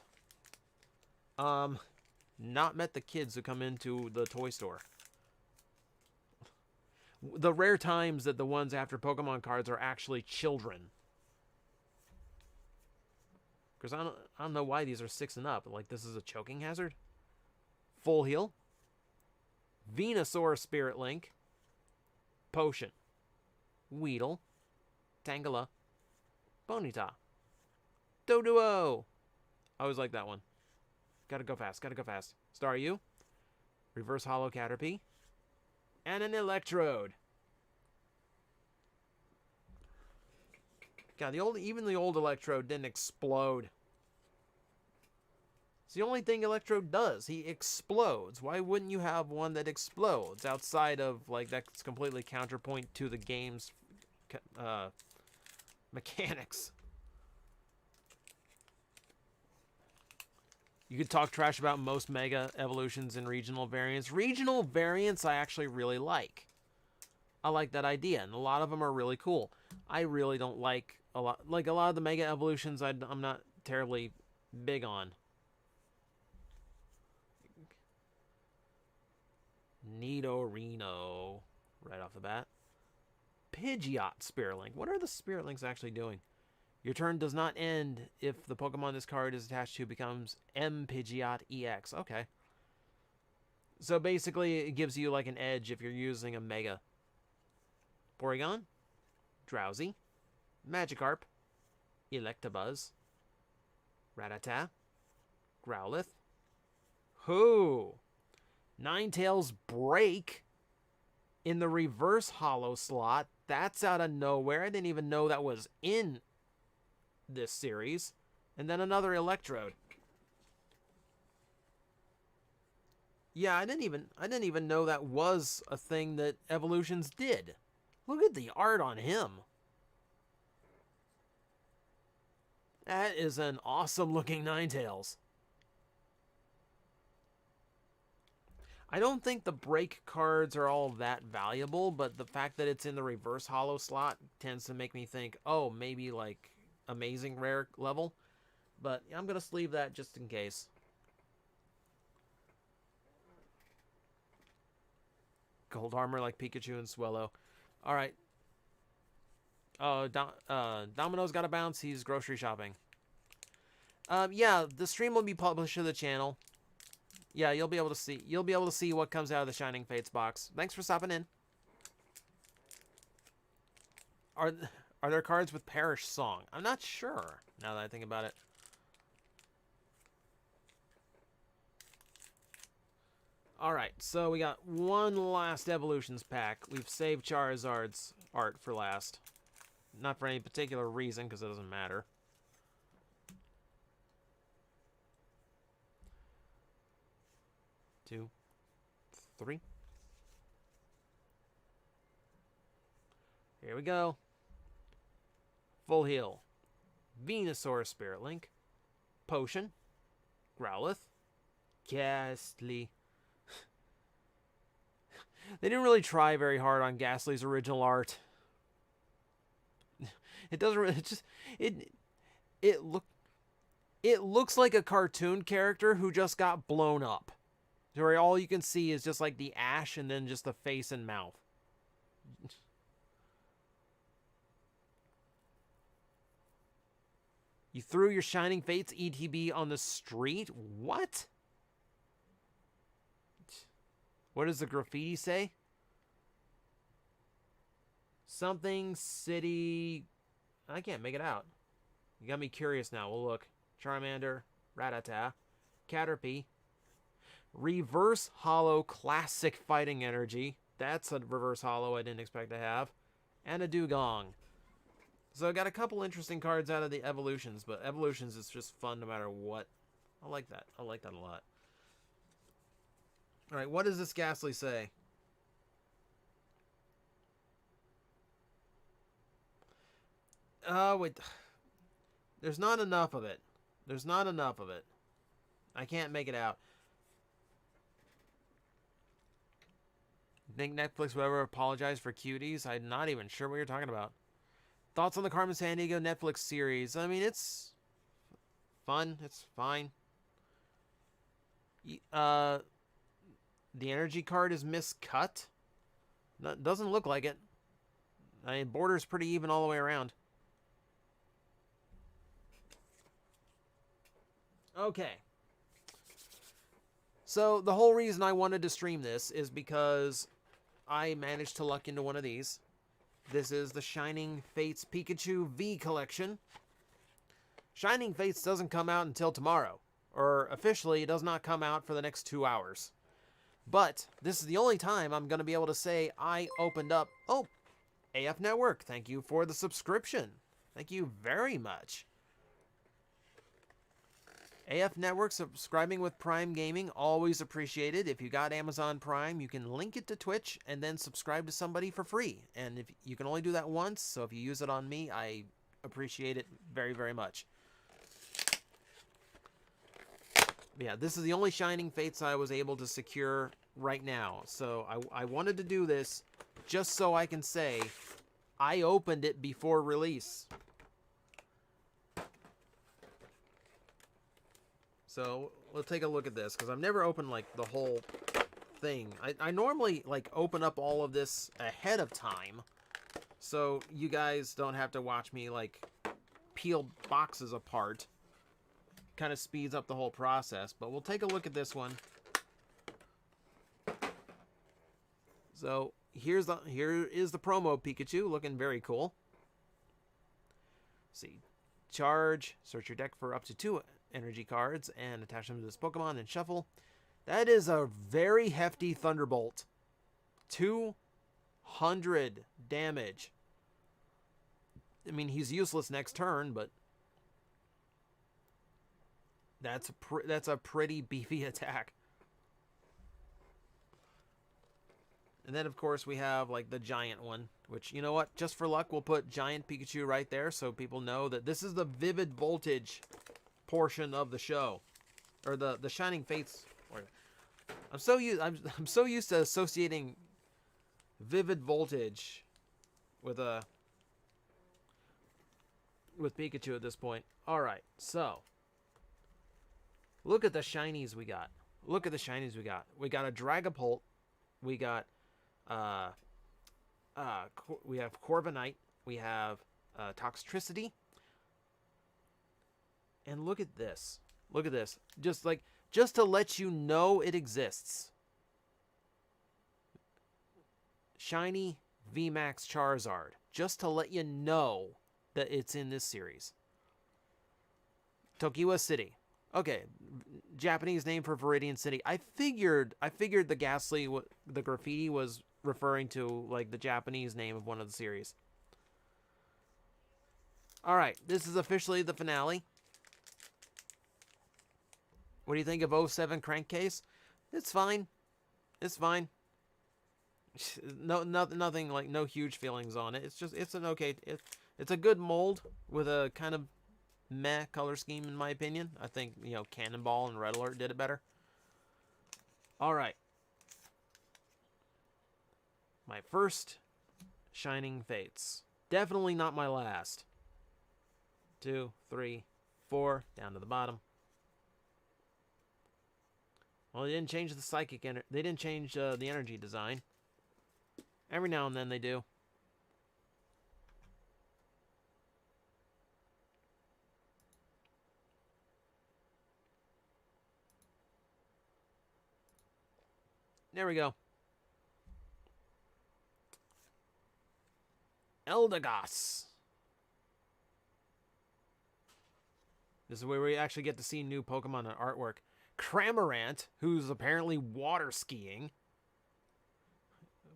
S1: Not met the kids who come into the toy store. The rare times that the ones after Pokemon cards are actually children. Because I don't know why these are 6 and up. Like, this is a choking hazard? Full heal. Venusaur Spirit Link. Potion. Weedle. Tangela. Bonita. Doduo. I always like that one. Gotta go fast, gotta go fast. Staryu. Reverse Hollow Caterpie. And an Electrode. God, even the old Electrode didn't explode. It's the only thing Electrode does. He explodes. Why wouldn't you have one that explodes outside of, like, that's completely counterpoint to the game's mechanics? You could talk trash about most Mega evolutions and regional variants. Regional variants I actually really like. I like that idea, and a lot of them are really cool. I really don't like a lot of the Mega evolutions. I'm not terribly big on. Nidorino, right off the bat. Pidgeot Spirit Link. What are the Spirit Links actually doing? Your turn does not end if the Pokemon this card is attached to becomes M Pidgeot EX. Okay. So basically, it gives you like an edge if you're using a Mega. Porygon, Drowsy, Magikarp, Electabuzz, Rattata, Growlithe, Who, Ninetales Break in the reverse hollow slot. That's out of nowhere. I didn't even know that was in this series. And then another Electrode. Yeah, I didn't even know that was a thing that evolutions did. Look at the art on him. That is an awesome looking Ninetales. I don't think the break cards are all that valuable, but the fact that it's in the reverse hollow slot tends to make me think, oh, maybe like amazing rare level. But I'm going to sleeve that just in case. Gold armor like Pikachu and Swellow. Alright. Domino's got to bounce. He's grocery shopping. Yeah, the stream will be published to the channel. Yeah, you'll be able to see what comes out of the Shining Fates box. Thanks for stopping in. Are there cards with Perish Song? I'm not sure, now that I think about it. Alright, so we got one last Evolutions pack. We've saved Charizard's art for last. Not for any particular reason, because it doesn't matter. Two, three. Here we go. Full heal. Venusaur Spirit Link. Potion. Growlithe. Ghastly. They didn't really try very hard on Ghastly's original art. It doesn't really it looks like a cartoon character who just got blown up. Where all you can see is just like the ash and then just the face and mouth. You threw your Shining Fates ETB on the street? What? What does the graffiti say? Something city... I can't make it out. You got me curious now. We'll look. Charmander, Rattata, Caterpie, Reverse Hollow Classic Fighting Energy. That's a reverse hollow I didn't expect to have. and a Dugong. So I got a couple interesting cards out of the evolutions, but evolutions is just fun no matter what. I like that. I like that a lot. All right, what does this Ghastly say? Wait. There's not enough of it. There's not enough of it. I can't make it out. Think Netflix will ever apologize for cuties? I'm not even sure what you're talking about. Thoughts on the Carmen Sandiego Netflix series? I mean, it's fun. It's fine. The energy card is miscut. Doesn't look like it. I mean, border's pretty even all the way around. Okay. So the whole reason I wanted to stream this is because I managed to luck into one of these. This is the Shining Fates Pikachu V collection. Shining Fates doesn't come out until tomorrow. Or officially, it does not come out for the next 2 hours. But this is the only time I'm going to be able to say I opened up... Oh, AF Network, thank you for the subscription. Thank you very much. AF Network subscribing with Prime Gaming, always appreciated. If you got Amazon Prime, you can link it to Twitch and then subscribe to somebody for free. And if you can only do that once, so if you use it on me, I appreciate it very, very much. Yeah, this is the only Shining Fates I was able to secure right now. So I wanted to do this just so I can say I opened it before release. So let's take a look at this, because I've never opened like the whole thing. I normally like open up all of this ahead of time, so you guys don't have to watch me like peel boxes apart. Kind of speeds up the whole process, but we'll take a look at this one. So here is the promo Pikachu, looking very cool. Let's see, charge, search your deck for up to 2 energy cards and attach them to this Pokemon and shuffle. That is a very hefty Thunderbolt. 200 damage. I mean, he's useless next turn, but that's a pretty beefy attack. And then, of course, we have, like, the giant one, which, you know what? Just for luck, we'll put Giant Pikachu right there so people know that this is the Vivid Voltage portion of the show. Or the Shining Fates. I'm so used to associating Vivid Voltage with Pikachu at this point. Alright, so look at the shinies we got. Look at the shinies we got. We got a Dragapult. We got we have Corviknight. We have Toxtricity. And look at this. Look at this. Just to let you know it exists. Shiny VMAX Charizard. Just to let you know that it's in this series. Tokiwa City. Okay, Japanese name for Viridian City. I figured the Ghastly, the graffiti was referring to like the Japanese name of one of the series. All right, this is officially the finale. What do you think of 07 Crankcase? It's fine. It's fine. Nothing like no huge feelings on it. It's an okay. It's a good mold with a kind of meh color scheme in my opinion. I think, you know, Cannonball and Red Alert did it better. All right. My first Shining Fates. Definitely not my last. 2, 3, 4, down to the bottom. Well, they didn't change the psychic they didn't change the energy design. Every now and then they do. There we go. Eldegoss. This is where we actually get to see new Pokemon and artwork. Cramorant, who's apparently water skiing.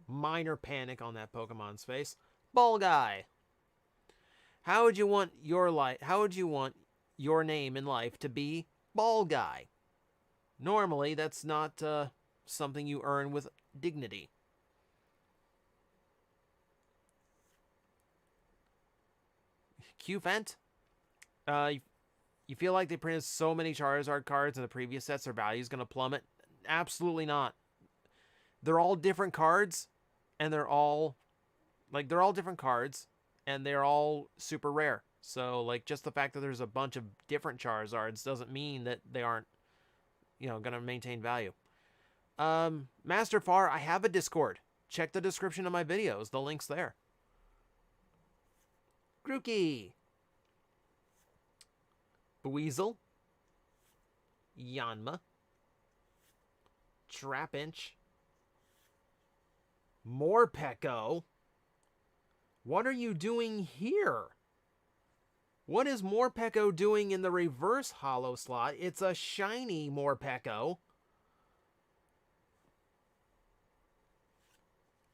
S1: Minor panic on that Pokemon's face. Ball Guy. How would you want your name in life to be? Ball Guy. Normally, that's not something you earn with dignity. Q-Vent? You feel like they printed so many Charizard cards in the previous sets, their value is going to plummet? Absolutely not. They're all different cards, and they're all different cards, and they're all super rare. So, like, just the fact that there's a bunch of different Charizards doesn't mean that they aren't, going to maintain value. Master Far, I have a Discord. Check the description of my videos. The link's there. Grookey. Buizel. Yanma. Trapinch. Morpeko. What are you doing here? What is Morpeko doing in the reverse holo slot? It's a shiny Morpeko.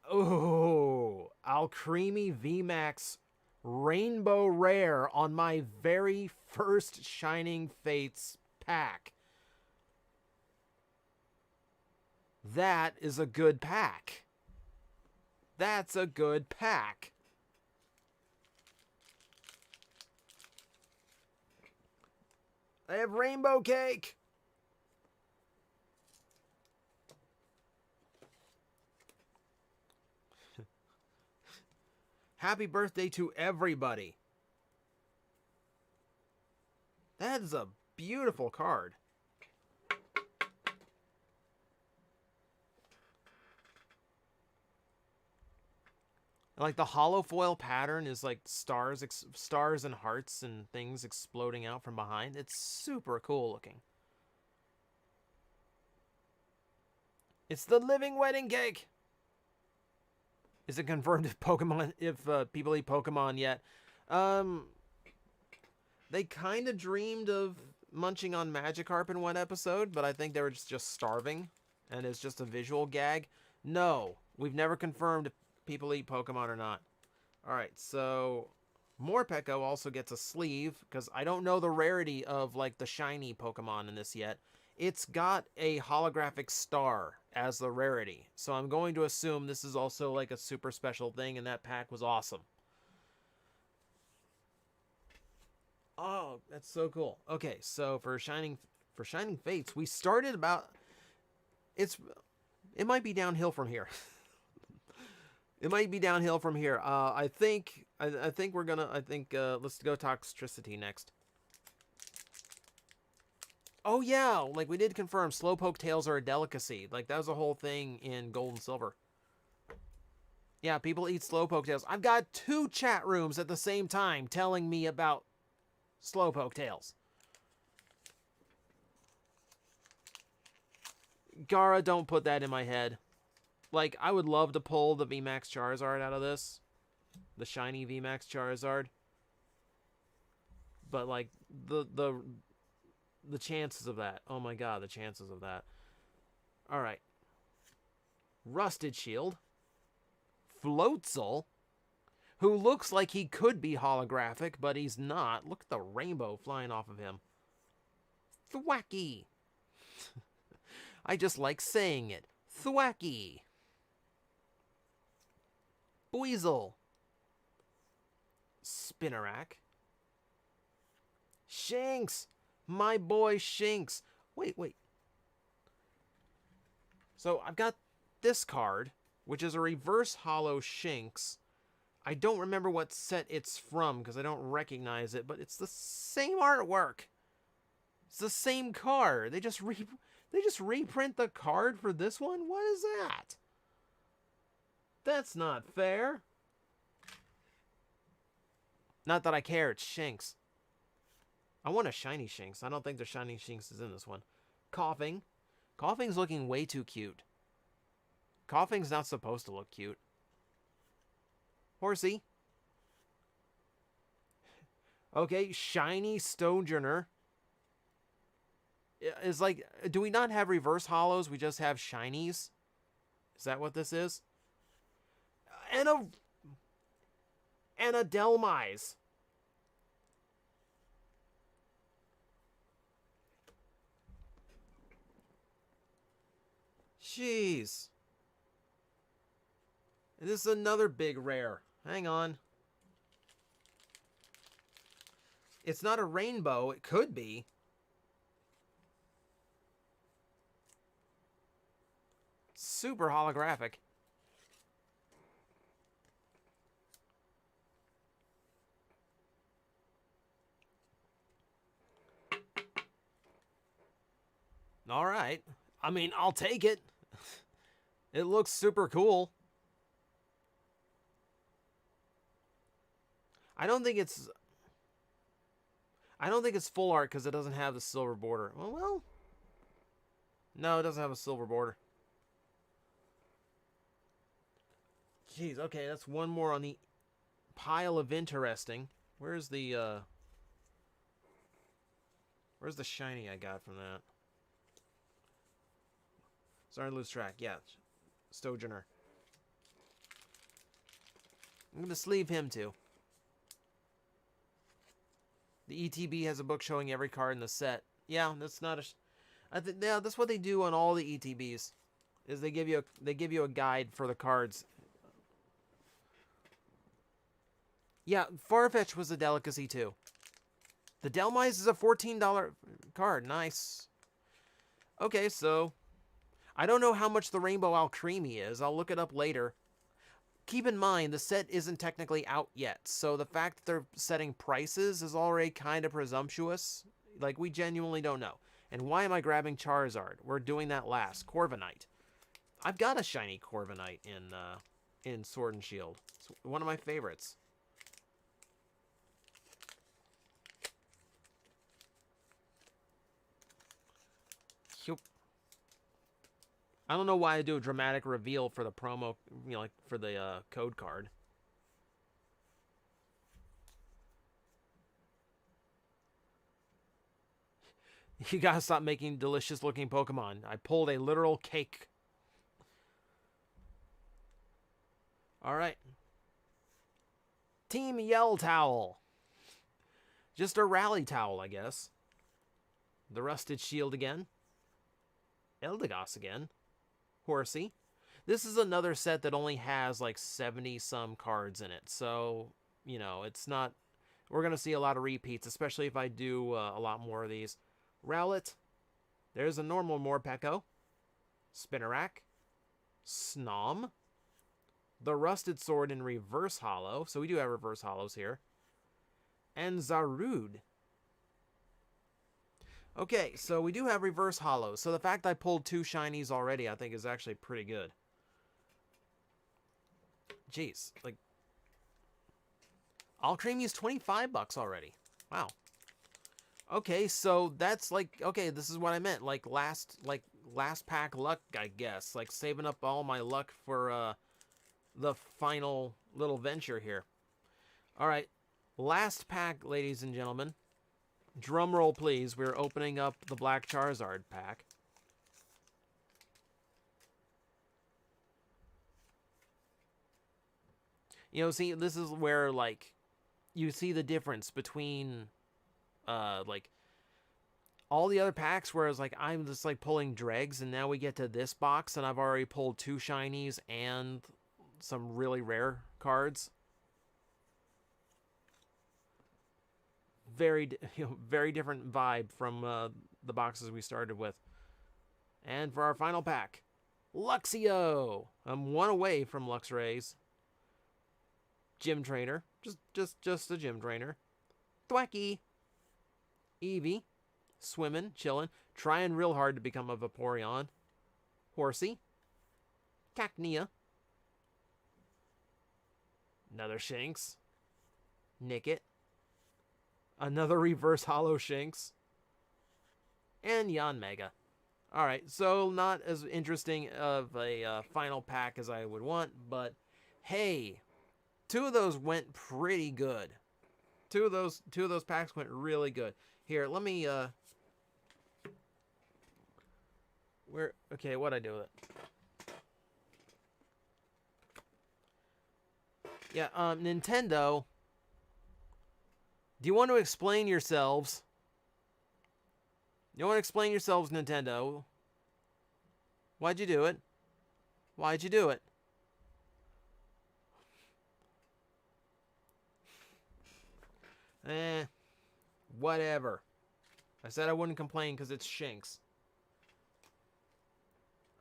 S1: Oh, Alcremie VMAX Rainbow Rare on my very first Shining Fates pack. That is a good pack. That's a good pack. I have Rainbow Cake. Happy birthday to everybody. That is a beautiful card. Like the hollow foil pattern is like stars and hearts and things exploding out from behind. It's super cool looking. It's the living wedding cake. Is it confirmed if people eat Pokemon yet? They kind of dreamed of munching on Magikarp in one episode, but I think they were just starving, and it's just a visual gag. No, we've never confirmed if people eat Pokemon or not. Alright, so Morpeko also gets a sleeve, because I don't know the rarity of like the shiny Pokemon in this yet. It's got a holographic star as the rarity, so I'm going to assume this is also like a super special thing, and that pack was awesome. Oh, that's so cool. Okay, so for Shining Fates, we started about it might be downhill from here. It might be downhill from here. I think we're gonna. Let's go Toxtricity next. Oh yeah, like we did confirm Slowpoke tails are a delicacy. Like that was a whole thing in Gold and Silver. Yeah, people eat Slowpoke tails. I've got 2 chat rooms at the same time telling me about Slowpoke tails. Gara, don't put that in my head. Like, I would love to pull the VMAX Charizard out of this. The shiny VMAX Charizard. But, like, the chances of that. Oh my god, the chances of that. Alright. Rusted Shield. Floatzel. Who looks like he could be holographic, but he's not. Look at the rainbow flying off of him. Thwacky. I just like saying it. Thwacky. Buizel. Spinarak. Shinx. My boy Shinx. Wait. So I've got this card, which is a reverse holo Shinx. I don't remember what set it's from because I don't recognize it, but it's the same artwork. It's the same card. They just reprint the card for this one? What is that? That's not fair. Not that I care, it's Shinx. I want a shiny Shinx. I don't think the shiny Shinx is in this one. Coughing. Coughing's looking way too cute. Coughing's not supposed to look cute. Horsey. Okay, shiny Stonejourner. Is like, do we not have reverse holos? We just have shinies? Is that what this is? And And a Delmise. Jeez. And this is another big rare. Hang on. It's not a rainbow. It could be. Super holographic. All right. I mean, I'll take it. It looks super cool. I don't think it's full art because it doesn't have the silver border. Well, no, it doesn't have a silver border. Jeez, okay, that's one more on the pile of interesting. Where's the shiny I got from that? Starting to lose track. Yeah, Stogener. I'm going to sleeve him too. The ETB has a book showing every card in the set. Yeah, that's not a... yeah, that's what they do on all the ETBs. Is they give you a guide for the cards. Yeah, Farfetch was a delicacy too. The Delmise is a $14 card. Nice. Okay, so I don't know how much the Rainbow Alcremie is. I'll look it up later. Keep in mind, the set isn't technically out yet, so the fact that they're setting prices is already kind of presumptuous. Like, we genuinely don't know. And why am I grabbing Charizard? We're doing that last. Corviknight. I've got a shiny Corviknight in Sword and Shield. It's one of my favorites. I don't know why I do a dramatic reveal for the promo, you know, like for the code card. You gotta stop making delicious looking Pokemon. I pulled a literal cake. Alright. Team Yell Towel. Just a rally towel, I guess. The Rusted Shield again. Eldegoss again. Horsey. This is another set that only has like 70-some cards in it. So, you know, it's not... We're going to see a lot of repeats, especially if I do a lot more of these. Rowlet. There's a normal Morpeko. Spinarak. Snom. The Rusted Sword in Reverse Hollow. So we do have Reverse Hollows here. And Zarude. Okay, so we do have Reverse Hollows. So the fact I pulled 2 shinies already, I think, is actually pretty good. Jeez, like... Alcremie is $25 already. Wow. Okay, so that's like... Okay, this is what I meant. Like, last pack luck, I guess. Like, saving up all my luck for, the final little venture here. Alright, last pack, ladies and gentlemen. Drum roll, please. We're opening up the Black Charizard pack. You know, see, this is where, like, you see the difference between, like, all the other packs, whereas, like, I'm just, like, pulling dregs, and now we get to this box, and I've already pulled 2 shinies and some really rare cards. Very, very different vibe from the boxes we started with. And for our final pack, Luxio. I'm 1 away from Luxray's. Gym Trainer, just a Gym Trainer. Thwacky. Eevee, swimming, chilling, trying real hard to become a Vaporeon. Horsey. Cacnea. Another Shinx. Nickit. Another Reverse Hollow Shinx. And Yanmega. Alright, so not as interesting of a final pack as I would want, but hey, 2 of those went pretty good. Two of those packs went really good. Here, let me what'd I do with it? Yeah, Nintendo, do you want to explain yourselves? You want to explain yourselves, Nintendo? Why'd you do it? Why'd you do it? Whatever. I said I wouldn't complain because it's Shinx.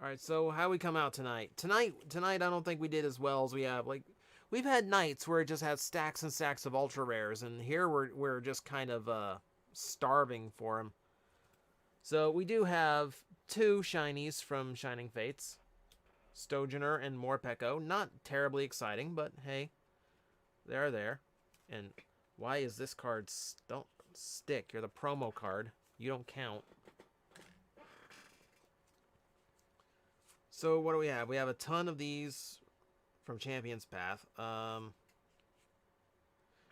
S1: Alright, so how we come out tonight? Tonight, I don't think we did as well as we have. Like, we've had nights where it just had stacks and stacks of ultra rares, and here we're just kind of starving for them. So we do have 2 shinies from Shining Fates, Stogener and Morpeko. Not terribly exciting, but hey, they're there. And why is this card don't stick? You're the promo card. You don't count. So what do we have? We have a ton of these from Champion's Path.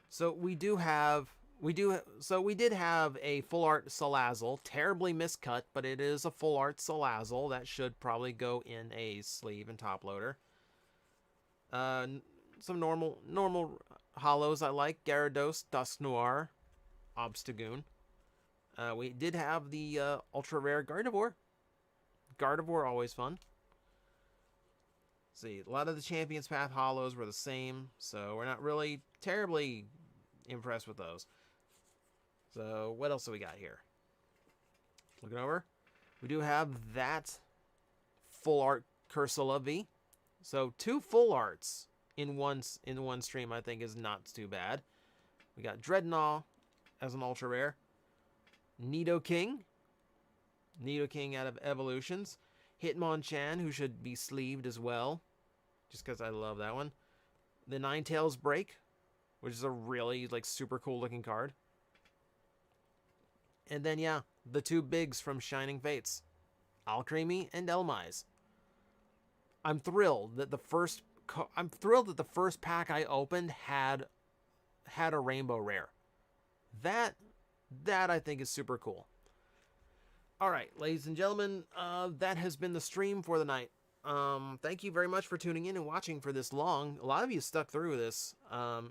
S1: So we did have a full art Salazzle, terribly miscut, but it is a full art Salazzle that should probably go in a sleeve and top loader. Some normal hollows I like: Gyarados, Dusknoir, Obstagoon. We did have the ultra rare Gardevoir. Gardevoir, always fun. See, a lot of the Champion's Path hollows were the same, so we're not really terribly impressed with those. So what else do we got here? Looking over, we do have that full art Cursula V. So 2 full arts in one stream, I think, is not too bad. We got Dreadnought as an ultra rare, Nidoking out of Evolutions, Hitmonchan, who should be sleeved as well, just because I love that one. The Ninetales Break, which is a really super cool looking card. And then yeah, the 2 bigs from Shining Fates, Alcremie and Elmise. I'm thrilled that the first pack I opened had a rainbow rare. That I think is super cool. All right, ladies and gentlemen, that has been the stream for the night. Thank you very much for tuning in and watching for this long. A lot of you stuck through this,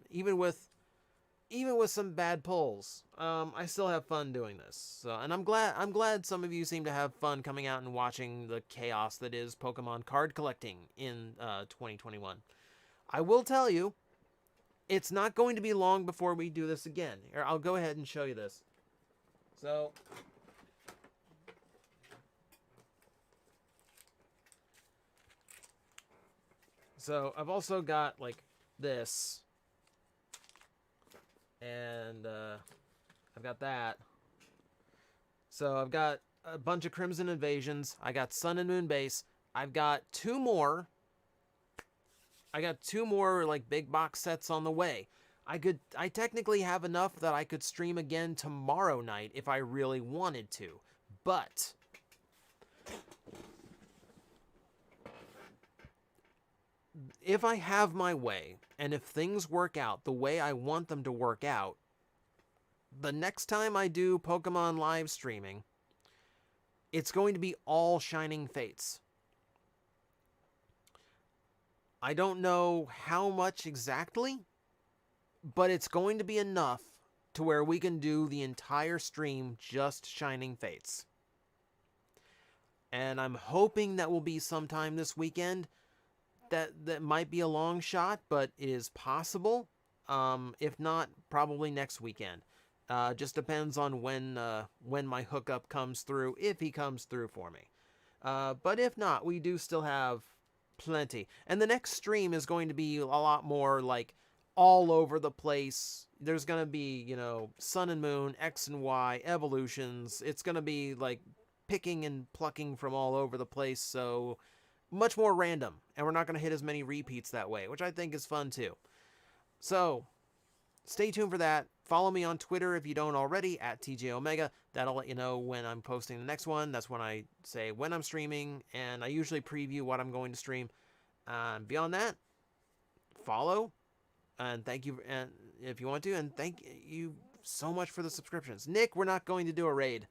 S1: even with some bad pulls. I still have fun doing this. So, and I'm glad some of you seem to have fun coming out and watching the chaos that is Pokemon card collecting in 2021. I will tell you, it's not going to be long before we do this again. Here, I'll go ahead and show you this. So I've also got this, and I've got that. So I've got a bunch of Crimson Invasions. I got Sun and Moon Base. I've got 2 more. I got 2 more big box sets on the way. I technically have enough that I could stream again tomorrow night if I really wanted to, but if I have my way, and if things work out the way I want them to work out, the next time I do Pokemon live streaming, it's going to be all Shining Fates. I don't know how much exactly, but it's going to be enough to where we can do the entire stream just Shining Fates. And I'm hoping that will be sometime this weekend. That might be a long shot, but it is possible. If not, probably next weekend. Just depends on when my hookup comes through, if he comes through for me. But if not, we do still have plenty. And the next stream is going to be a lot more all over the place. There's going to be, Sun and Moon, X and Y, evolutions. It's going to be picking and plucking from all over the place, so much more random, and we're not going to hit as many repeats that way, which I think is fun too. So stay tuned for that. Follow me on Twitter if you don't already, at TJOmega. That'll let you know when I'm posting the next one. That's when I say when I'm streaming, and I usually preview what I'm going to stream. Beyond that, follow, and thank you, and if you want to, and thank you so much for the subscriptions. Nick, we're not going to do a raid.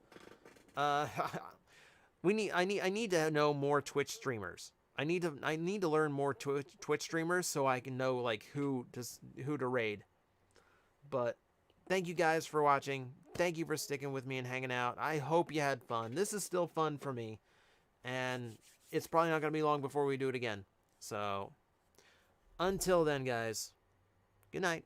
S1: I need to know more Twitch streamers. I need to learn more Twitch streamers so I can know like who to raid. But thank you guys for watching. Thank you for sticking with me and hanging out. I hope you had fun. This is still fun for me. And it's probably not going to be long before we do it again. So, until then, guys, good night.